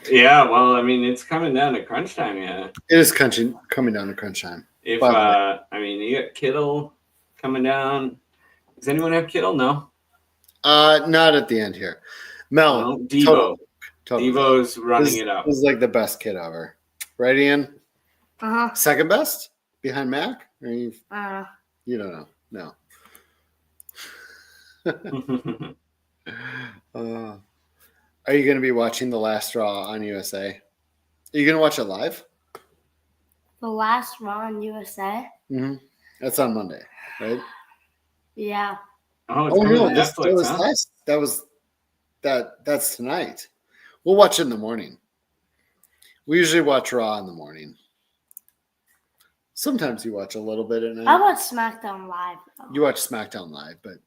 Yeah, well, I mean, it's coming down to crunch time, yeah. It is coming down to crunch time. If By the way. I mean, you got Kittle coming down. Does anyone have Kittle? No. Not at the end here. Mel, No, Devo. Total. Devo's running it up. This is like the best kid ever. Right, Ian? Uh-huh. Second best behind Mac? Or you Uh, don't know? No. Are you going to be watching the last draw on USA? Are you going to watch it live? the last Raw in USA? Mm-hmm. That's on Monday, right? Yeah. Oh, it's coming to that Netflix, was huh? last. That's tonight. We'll watch it in the morning. We usually watch Raw in the morning. Sometimes you watch a little bit at night. I watch SmackDown Live, though. You watch SmackDown live, but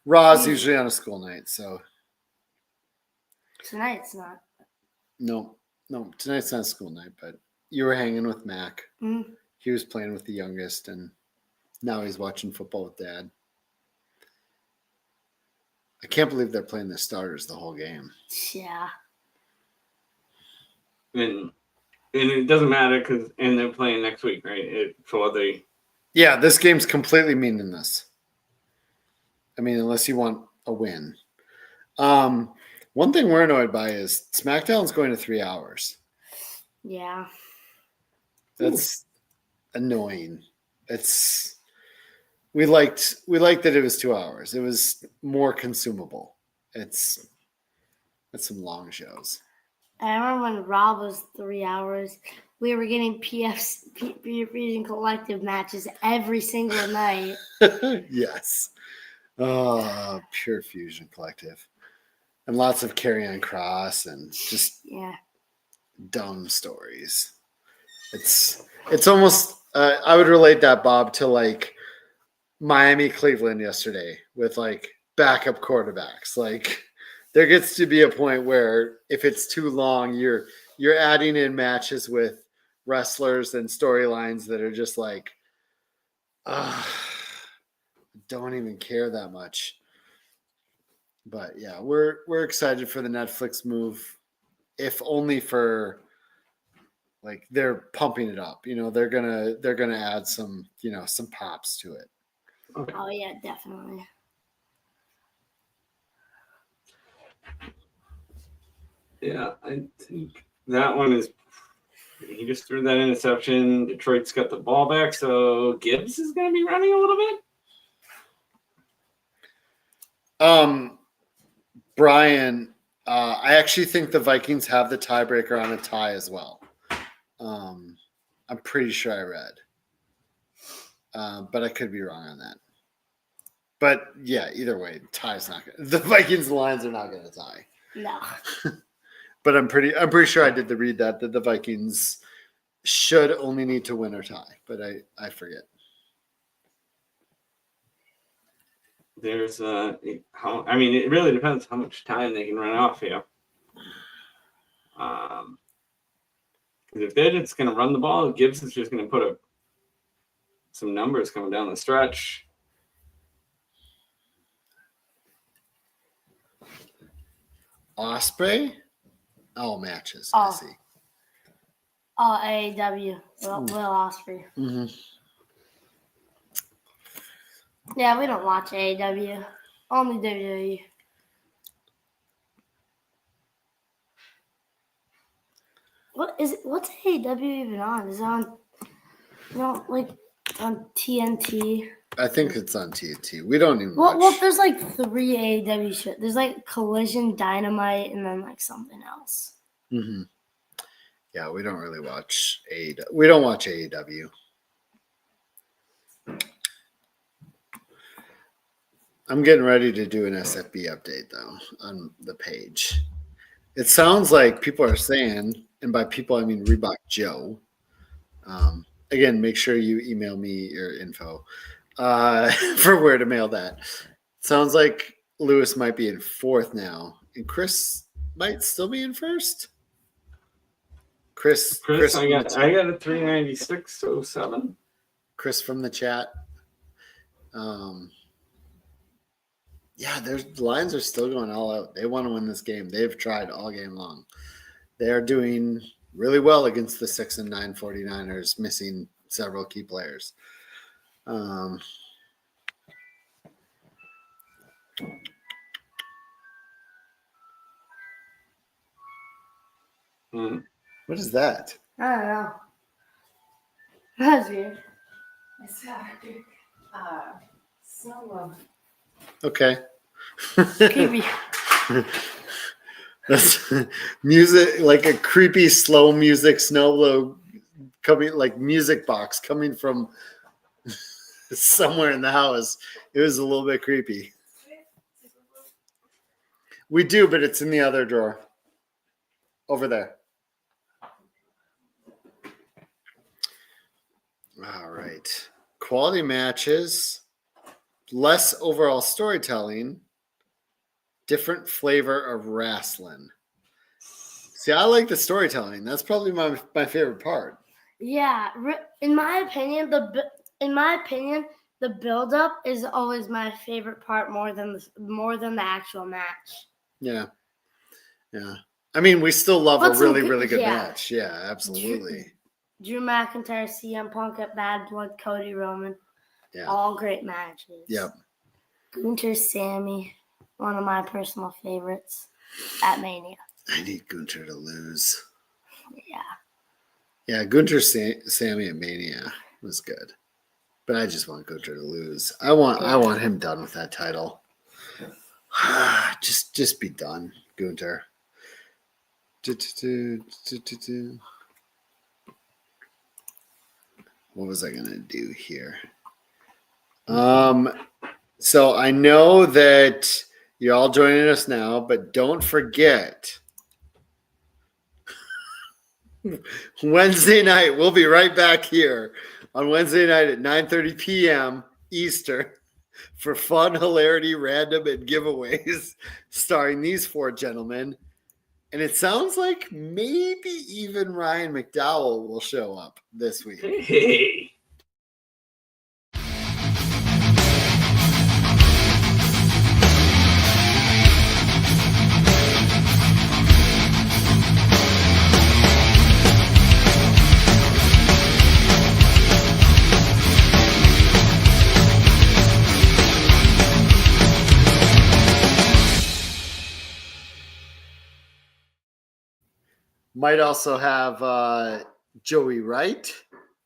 Raw is usually on a school night. So Tonight it's not. no, tonight's not a school night. But you were hanging with Mac. Mm. He was playing with the youngest, and now he's watching football with Dad. I can't believe they're playing the starters the whole game. Yeah. And it doesn't matter because they're playing next week, right? Yeah, this game's completely meaningless. I mean, unless you want a win. One thing we're annoyed by is SmackDown's going to 3 hours. Yeah. That's annoying. We liked that it was 2 hours. It was more consumable. It's some long shows. I remember when Raw was 3 hours, we were getting Pure Fusion Collective matches every single night. Yes. Pure Fusion Collective. And lots of Karrion Kross and just Yeah. dumb stories. It's almost I would relate that, Bob, to like Miami Cleveland yesterday with like backup quarterbacks. Like there gets to be a point where if it's too long, you're adding in matches with wrestlers and storylines that are just like don't even care that much. But yeah, we're excited for the Netflix move, if only for like they're pumping it up. You know, they're gonna add some, some pops to it. Oh, yeah, definitely. Yeah, I think that one is. He just threw that interception. Detroit's got the ball back, so Gibbs is going to be running a little bit. Brian, I actually think the Vikings have the tiebreaker on a tie as well. I'm pretty sure I read, but I could be wrong on that. But yeah, either way, tie's not good. The Vikings lines are not going to tie. No. But I'm pretty sure I did read that the Vikings should only need to win or tie, but I forget. There's it really depends how much time they can run off here. Because if they're just going to run the ball, Gibbs is just going to put up some numbers coming down the stretch. Osprey? All matches. Oh. I see. Oh, AEW. Will Ospreay. Mm-hmm. Yeah, we don't watch AEW. Only WWE. What's AEW even on? Is it on, on TNT? I think it's on TNT. We don't even Well, watch. there's like 3 AEW shows. There's like Collision, Dynamite, and then like something else. Mm-hmm. Yeah, we don't really watch AEW. We don't watch AEW. I'm getting ready to do an SFB update though on the page. It sounds like people are saying, and by people I mean Reebok Joe. Again, make sure you email me your info for where to mail that. Sounds like Lewis might be in 4th now, and Chris might still be in 1st. Chris, I got a 396.07. Chris from the chat. Yeah, the Lions are still going all out. They want to win this game. They've tried all game long. They are doing really well against the 6-9 49ers, missing several key players. What is that? I don't know. That's weird. It's solo. Okay. Creepy. That's music, like a creepy, slow music snow globe coming, like music box coming from somewhere in the house. It was a little bit creepy. We do, but it's in the other drawer over there. All right. Quality matches, less overall storytelling, different flavor of wrestling. See, I like the storytelling. That's probably my favorite part. Yeah, in my opinion, the build up is always my favorite part more than the actual match. Yeah. Yeah. I mean, we still love What's a really, some good- really good yeah. match. Yeah, absolutely. Drew McIntyre, CM Punk at Bad Blood, Cody Roman. Yeah. All great matches. Yep. Gunther, Sammy, one of my personal favorites at Mania. I need Gunther to lose. Yeah. Yeah, Gunther Sammy at Mania was good. But I just want Gunther to lose. I want him done with that title. just be done, Gunther. What was I gonna do here? So I know that you're all joining us now, but don't forget Wednesday night. We'll be right back here on Wednesday night at 9:30 p.m. Eastern for fun, hilarity, random, and giveaways starring these four gentlemen. And it sounds like maybe even Ryan McDowell will show up this week. Hey. Might also have Joey Wright,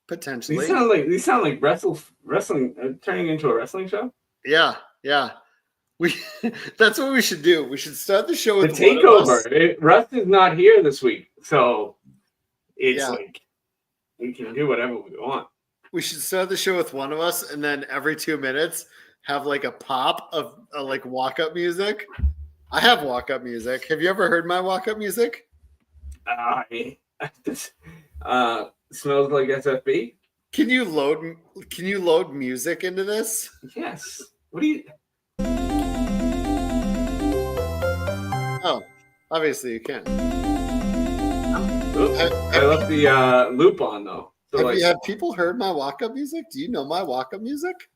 potentially. These sound like wrestling turning into a wrestling show. Yeah. That's what we should do. We should start the show The with one of us. takeover. Russ is not here this week, so it's Yeah. like we can do whatever we want. We should start the show with one of us, and then every 2 minutes have like a pop of like walk-up music. I have walk-up music. Have you ever heard my walk-up music? Smells like SFB. Can you load music into this? Yes. What do you? Oh, obviously you can. Oops, I left the loop on though. So Have people heard my walk-up music? Do you know my walk-up music?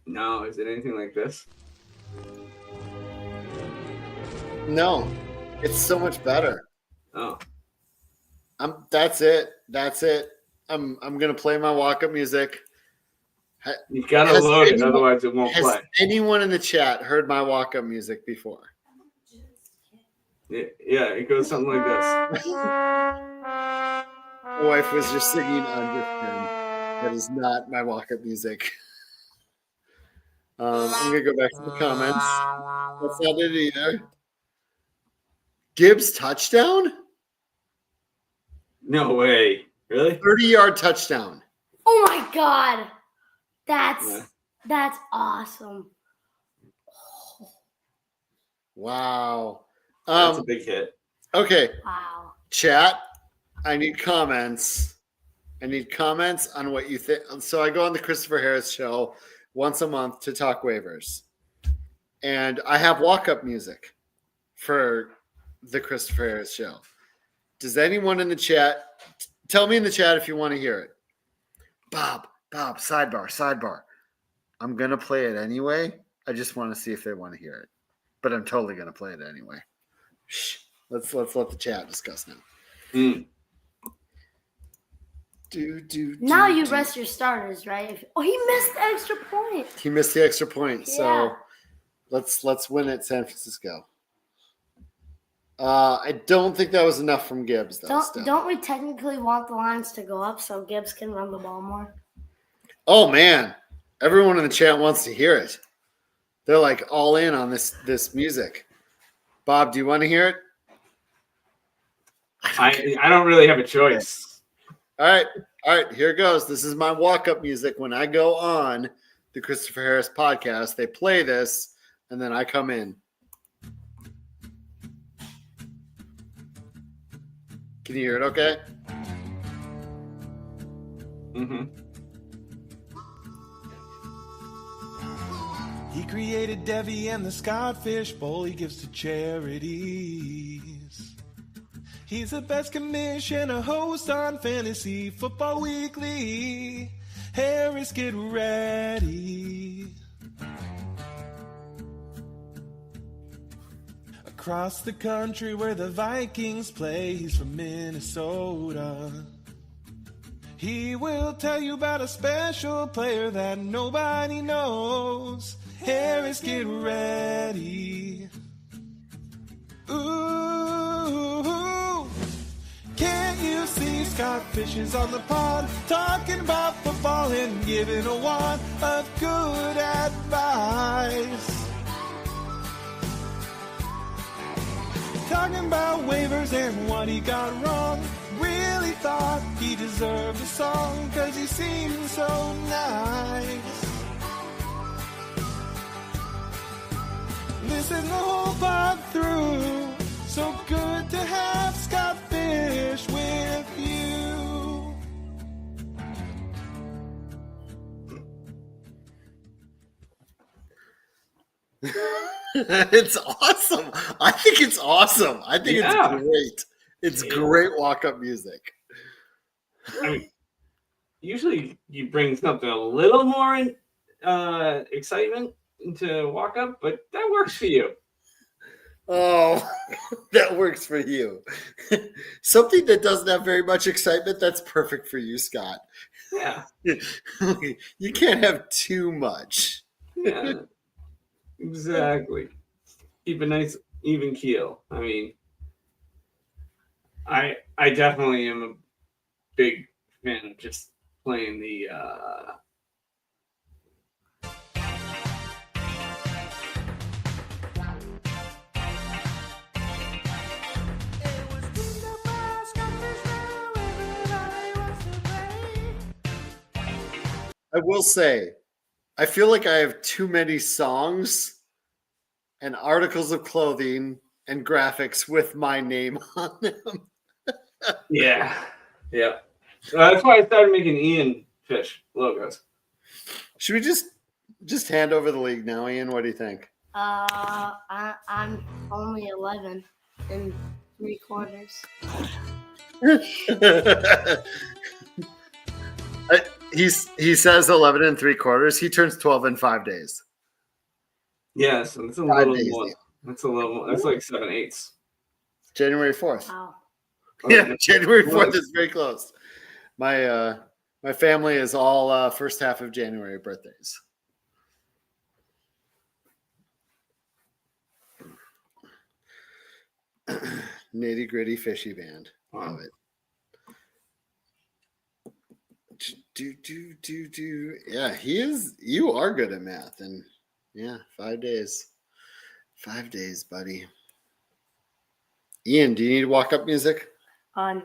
no, is it anything like this? No, it's so much better. Oh, That's it. I'm gonna play my walk-up music. you gotta Has load it, anyone- otherwise it won't Has play. anyone in the chat heard my walk-up music before? Yeah, it goes something like this. My wife was just singing Understand. That is not my walk-up music. I'm gonna go back to the comments. That's not it either. Gibbs touchdown? No way. Really? 30-yard touchdown. Oh my god. Yeah. That's awesome. Wow. That's a big hit. Okay, Wow. chat. I need comments. On what you think. So I go on the Christopher Harris show once a month to talk waivers. And I have walk-up music for the Christopher Harris show. Does anyone in the chat tell me in the chat if you want to hear it? Bob, sidebar. I'm gonna play it anyway. I just want to see if they want to hear it. But I'm totally going to play it anyway. Shh. Let's let the chat discuss now. Mm. Now you rest your starters, right? He missed the extra point. He missed the extra point. Yeah. So let's win at San Francisco. I don't think that was enough from Gibbs, though. Don't we technically want the lines to go up so Gibbs can run the ball more? Oh man, everyone in the chat wants to hear it. They're like all in on this music. Bob, do you want to hear it? I don't really have a choice. All right, here it goes. This is my walk-up music. When I go on the Christopher Harris podcast, they play this, and then I come in. Can you hear it okay? Mm-hmm. He created Devi and the Scotfish Bowl he gives to charities. He's the best commissioner host on Fantasy Football Weekly. Harris, get ready. Across the country where the Vikings play, he's from Minnesota. He will tell you about a special player that nobody knows. Harris, get ready. Ooh, can't you see Scott Fish is on the pod, talking about football and giving a wad of good advice. Talking about waivers and what he got wrong. Really thought he deserved a song, cause he seemed so nice. Listen the whole pod through. So good to have Scott Fish with you. It's awesome. I think it's awesome. I think it's great. It's great walk-up music. I mean, usually you bring something a little more excitement into walk up, but that works for you. Oh, that works for you. Something that doesn't have very much excitement, that's perfect for you, Scott. Yeah. You can't have too much. Yeah. Exactly. Keep a nice even keel. I mean, I definitely am a big fan of just playing the I will say, I feel like I have too many songs and articles of clothing and graphics with my name on them. Yeah. That's why I started making Ian Fish logos. Should we just hand over the league now, Ian? What do you think? I'm only 11 and 3/4. He says 11 and 3/4. He turns 12 in 5 days. Yes, and it's a little more. That's a little more. That's like 7/8. January 4th. Wow. Yeah, January 4th is very close. My family is all first half of January birthdays. Nitty gritty fishy band. Love it. Do. Yeah, he is. You are good at math, and yeah, 5 days. 5 days, buddy. Ian, do you need walk-up music? No.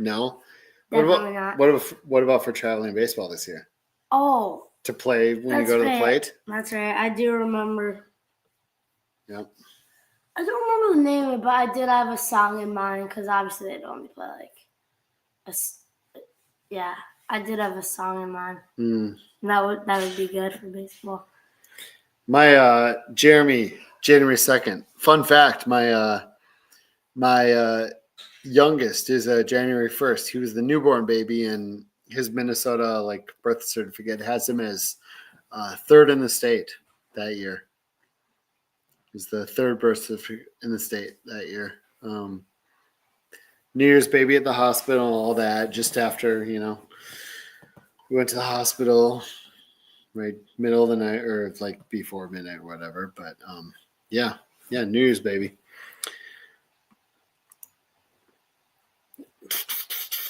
No. Definitely not. What about for traveling baseball this year? Oh, To play when you that's go to the right. plate? That's right. I do remember. Yep. I don't remember the name of it, but I did have a song in mind because obviously they don't only play yeah, I did have a song in mind. That would be good for baseball. My January 2nd. Fun fact: my youngest is January 1st. He was the newborn baby, and his Minnesota birth certificate has him as third in the state that year. He's the third birth in the state that year. New Year's baby at the hospital, all that. Just after, we went to the hospital right middle of the night or like before midnight or whatever. But yeah, New Year's baby.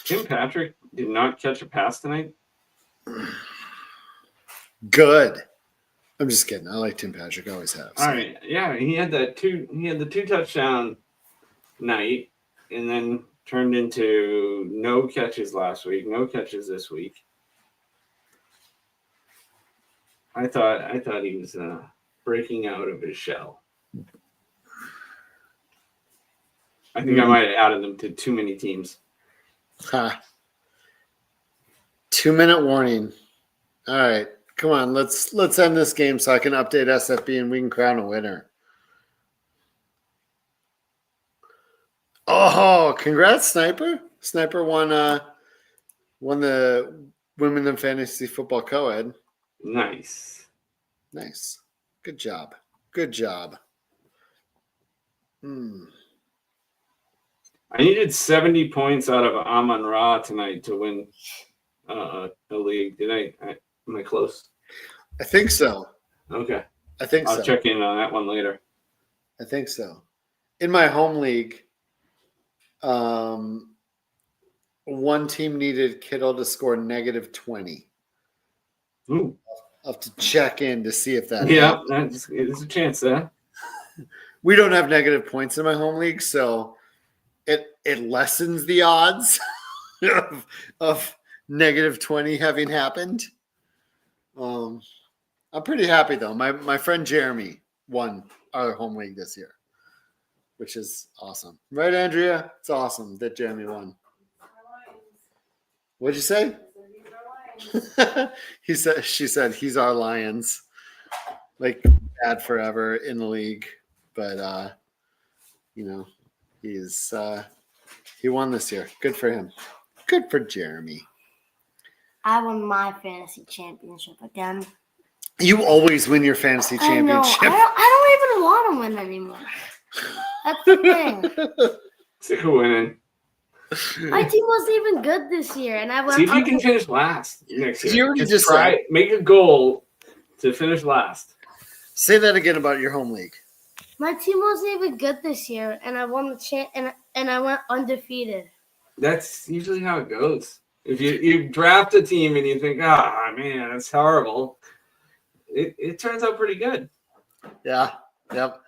Tim Patrick did not catch a pass tonight. Good. I'm just kidding. I like Tim Patrick. I always have. So. All right, yeah, he had the two touchdown night, and then turned into no catches last week, no catches this week. I thought he was breaking out of his shell. I think I might have added him to too many teams. 2-minute warning. All right, come on. Let's end this game so I can update SFB and we can crown a winner. Oh, congrats, Sniper! Sniper won the Women in Fantasy Football Co-ed. Nice. Good job. I needed 70 points out of Amon Ra tonight to win the league. Am I close? I think so. Okay. I'll check in on that one later. I think so. In my home league, one team needed Kittle to score -20. Ooh. I'll have to check in to see if that happens. There's a chance there. We don't have negative points in my home league, so it lessens the odds of -20 having happened. I'm pretty happy though. My friend Jeremy won our home league this year, which is awesome. Right, Andrea? It's awesome that Jeremy won. What'd you say? She said he's our Lions. Like bad forever in the league. But he won this year. Good for him. Good for Jeremy. I won my fantasy championship again. You always win your fantasy championship. I don't even want to win anymore. That's the thing. Sick of winning. My team wasn't even good this year, and I went. See if you can finish last next year. You already just try. Make a goal to finish last. Say that again about your home league. My team wasn't even good this year, and I won the and I went undefeated. That's usually how it goes. If you draft a team and you think, man, that's horrible, it turns out pretty good. Yeah. Yep.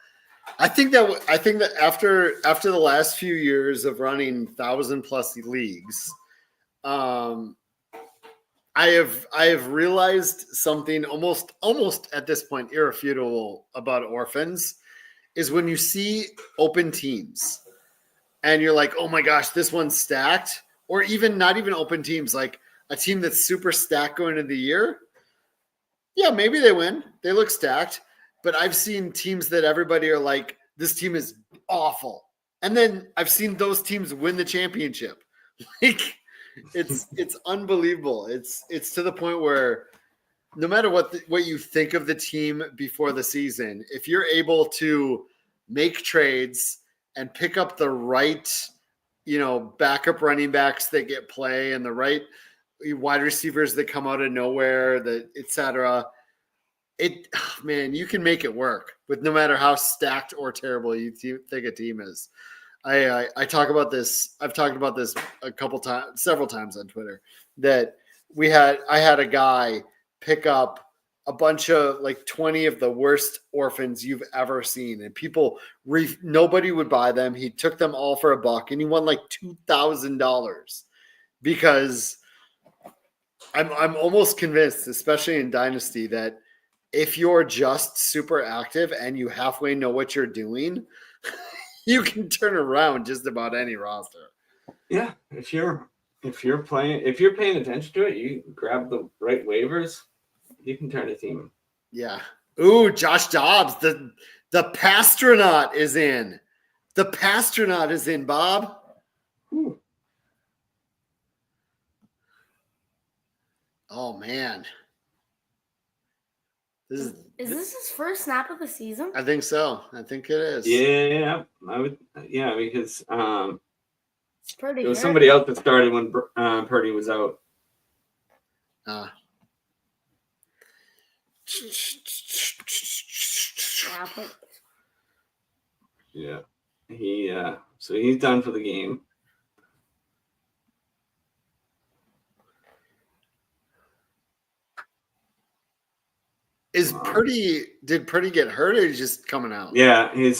I think that after the last few years of running 1,000+ leagues, I have realized something almost at this point irrefutable about orphans is when you see open teams and you're like, oh my gosh, this one's stacked, or even not even open teams, like a team that's super stacked going into the year. Yeah, maybe they win. They look stacked. But I've seen teams that everybody are like, this team is awful. And then I've seen those teams win the championship. Like it's unbelievable. It's to the point where no matter what you think of the team before the season, if you're able to make trades and pick up the right, backup running backs that get play and the right wide receivers that come out of nowhere, et cetera, you can make it work with no matter how stacked or terrible you think a team is. I talk about this. I've talked about this several times on Twitter, that I had a guy pick up a bunch of like 20 of the worst orphans you've ever seen, and nobody would buy them. He took them all for $1 and he won like $2,000 because I'm almost convinced, especially in Dynasty, that if you're just super active and you halfway know what you're doing, you can turn around just about any roster. Yeah, if you're paying attention to it, you grab the right waivers, you can turn a team. Yeah. Ooh, Josh Dobbs, the Pastronaut is in. The Pastronaut is in, Bob. Ooh. Oh man. Is this his first snap of the season? I think so. I think it is. Yeah, I would. Yeah, because It's pretty. it was somebody else that started when Purdy was out. Uh, Yeah, so he's done for the game. Did Purdy get hurt, or is he just coming out? Yeah, he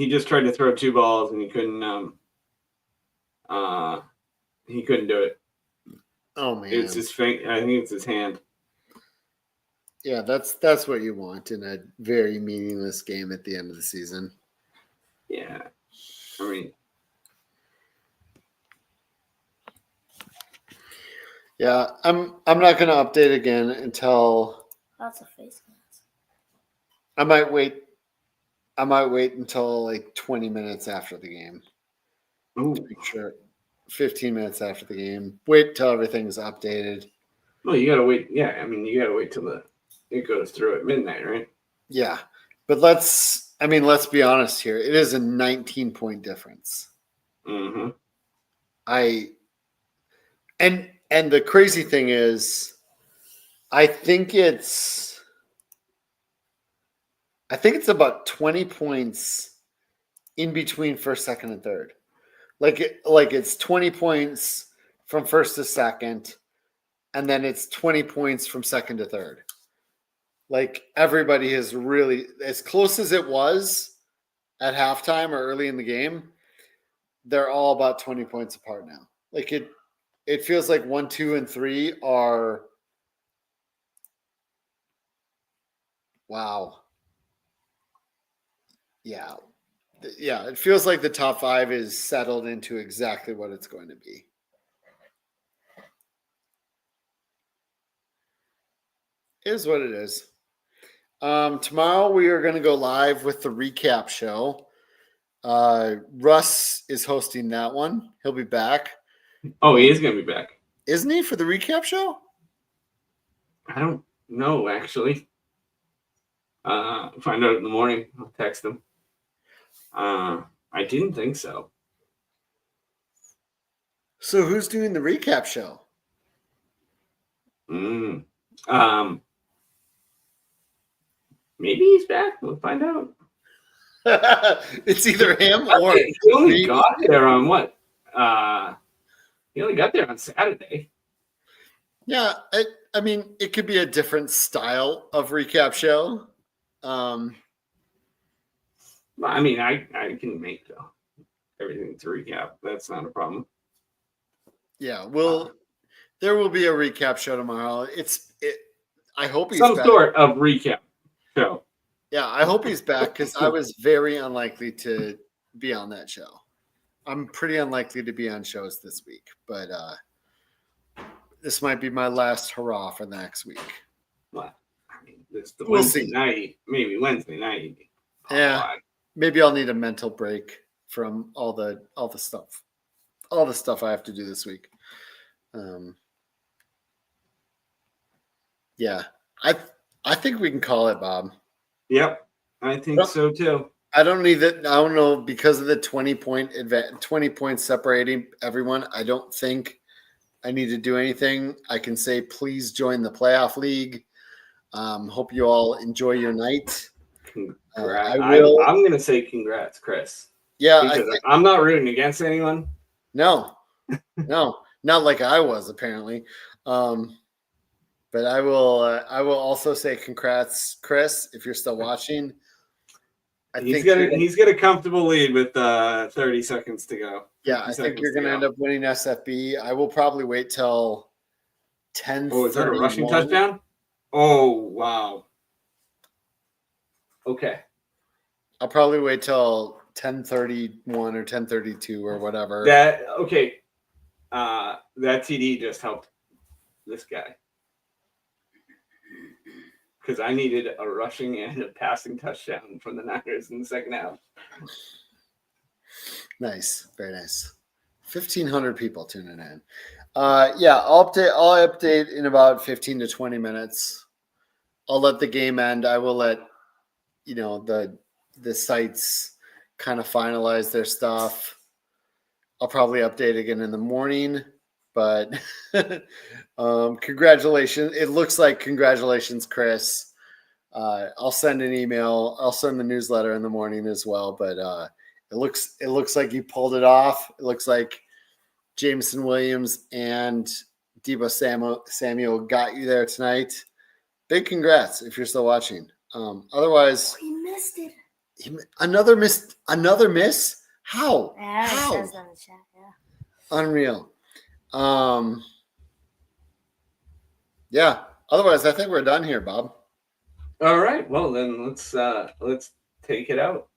just tried to throw 2 balls and he couldn't do it. Oh man, It's his finger. I think it's his hand. yeah, that's what you want in a very meaningless game at the end of the season. Yeah, I mean, Yeah, I'm not gonna update again until That's a face mask. I might wait until like 20 minutes after the game. ooh, Make sure 15 minutes after the game. Wait till everything's updated. well, you gotta wait. Yeah, I mean, you gotta wait till it goes through at midnight, right? Yeah. But let's be honest here. It is a 19-point difference. Mm-hmm. And the crazy thing is, I think it's about 20 points in between first, second, and third. Like it's 20 points from first to second, and then it's 20 points from second to third. Like everybody is really as close as it was at halftime or early in the game. They're all about 20 points apart now. Like it feels like 1, 2, and 3 are wow. Yeah. Yeah, it feels like the top 5 is settled into exactly what it's going to be. It is what it is. Tomorrow we are going to go live with the recap show. Russ is hosting that one. He'll be back. Oh, he is gonna be back. Isn't he, for the recap show? I don't know actually. Find out in the morning. I'll text him. I didn't think so. So who's doing the recap show? Maybe he's back. We'll find out. It's either him or He only got there on what? He only got there on Saturday. yeah. I mean, it could be a different style of recap show. Well, I mean, I can make everything to recap. That's not a problem. Yeah, there will be a recap show tomorrow. I hope he's Some back. sort of recap show. Yeah, I hope he's back because I was very unlikely to be on that show. I'm pretty unlikely to be on shows this week, but this might be my last hurrah for next week. Well, I mean, it's the We'll Wednesday see. night, maybe Wednesday night. Yeah. Maybe I'll need a mental break from all the stuff I have to do this week. Yeah, I think we can call it, Bob. Yep, I think so too. I don't need that. I don't know, because of the 20 points separating everyone. I don't think I need to do anything. I can say, please join the playoff league. Hope you all enjoy your night. Congrats. I will. I'm going to say congrats, Chris. Yeah, Because I'm not rooting against anyone. no, not like I was apparently. But I will also say congrats, Chris, if you're still watching. He's got a comfortable lead with 30 seconds to go. Yeah, I think you're going to end up winning SFB. I will probably wait till 10:31. Oh, is that a rushing touchdown? Oh, wow. Okay. I'll probably wait till 10:31 or 10:32 or whatever. That TD just helped this guy. Because I needed a rushing and a passing touchdown from the Niners in the second half. Nice, very nice. 1,500 people tuning in. Yeah, I'll update in about 15 to 20 minutes. I'll let the game end. I will let the sites kind of finalize their stuff. I'll probably update again in the morning, but congratulations. It looks like congratulations, Chris. I'll send an email. I'll send the newsletter in the morning as well, but it looks like you pulled it off. It looks like Jameson Williams and Debo Samuel got you there tonight. Big congrats if you're still watching. Otherwise, We missed it. another miss. How? Yeah, it How? says that in the chat. Yeah. Unreal. Yeah. Otherwise, I think we're done here, Bob. All right. Well, then let's take it out.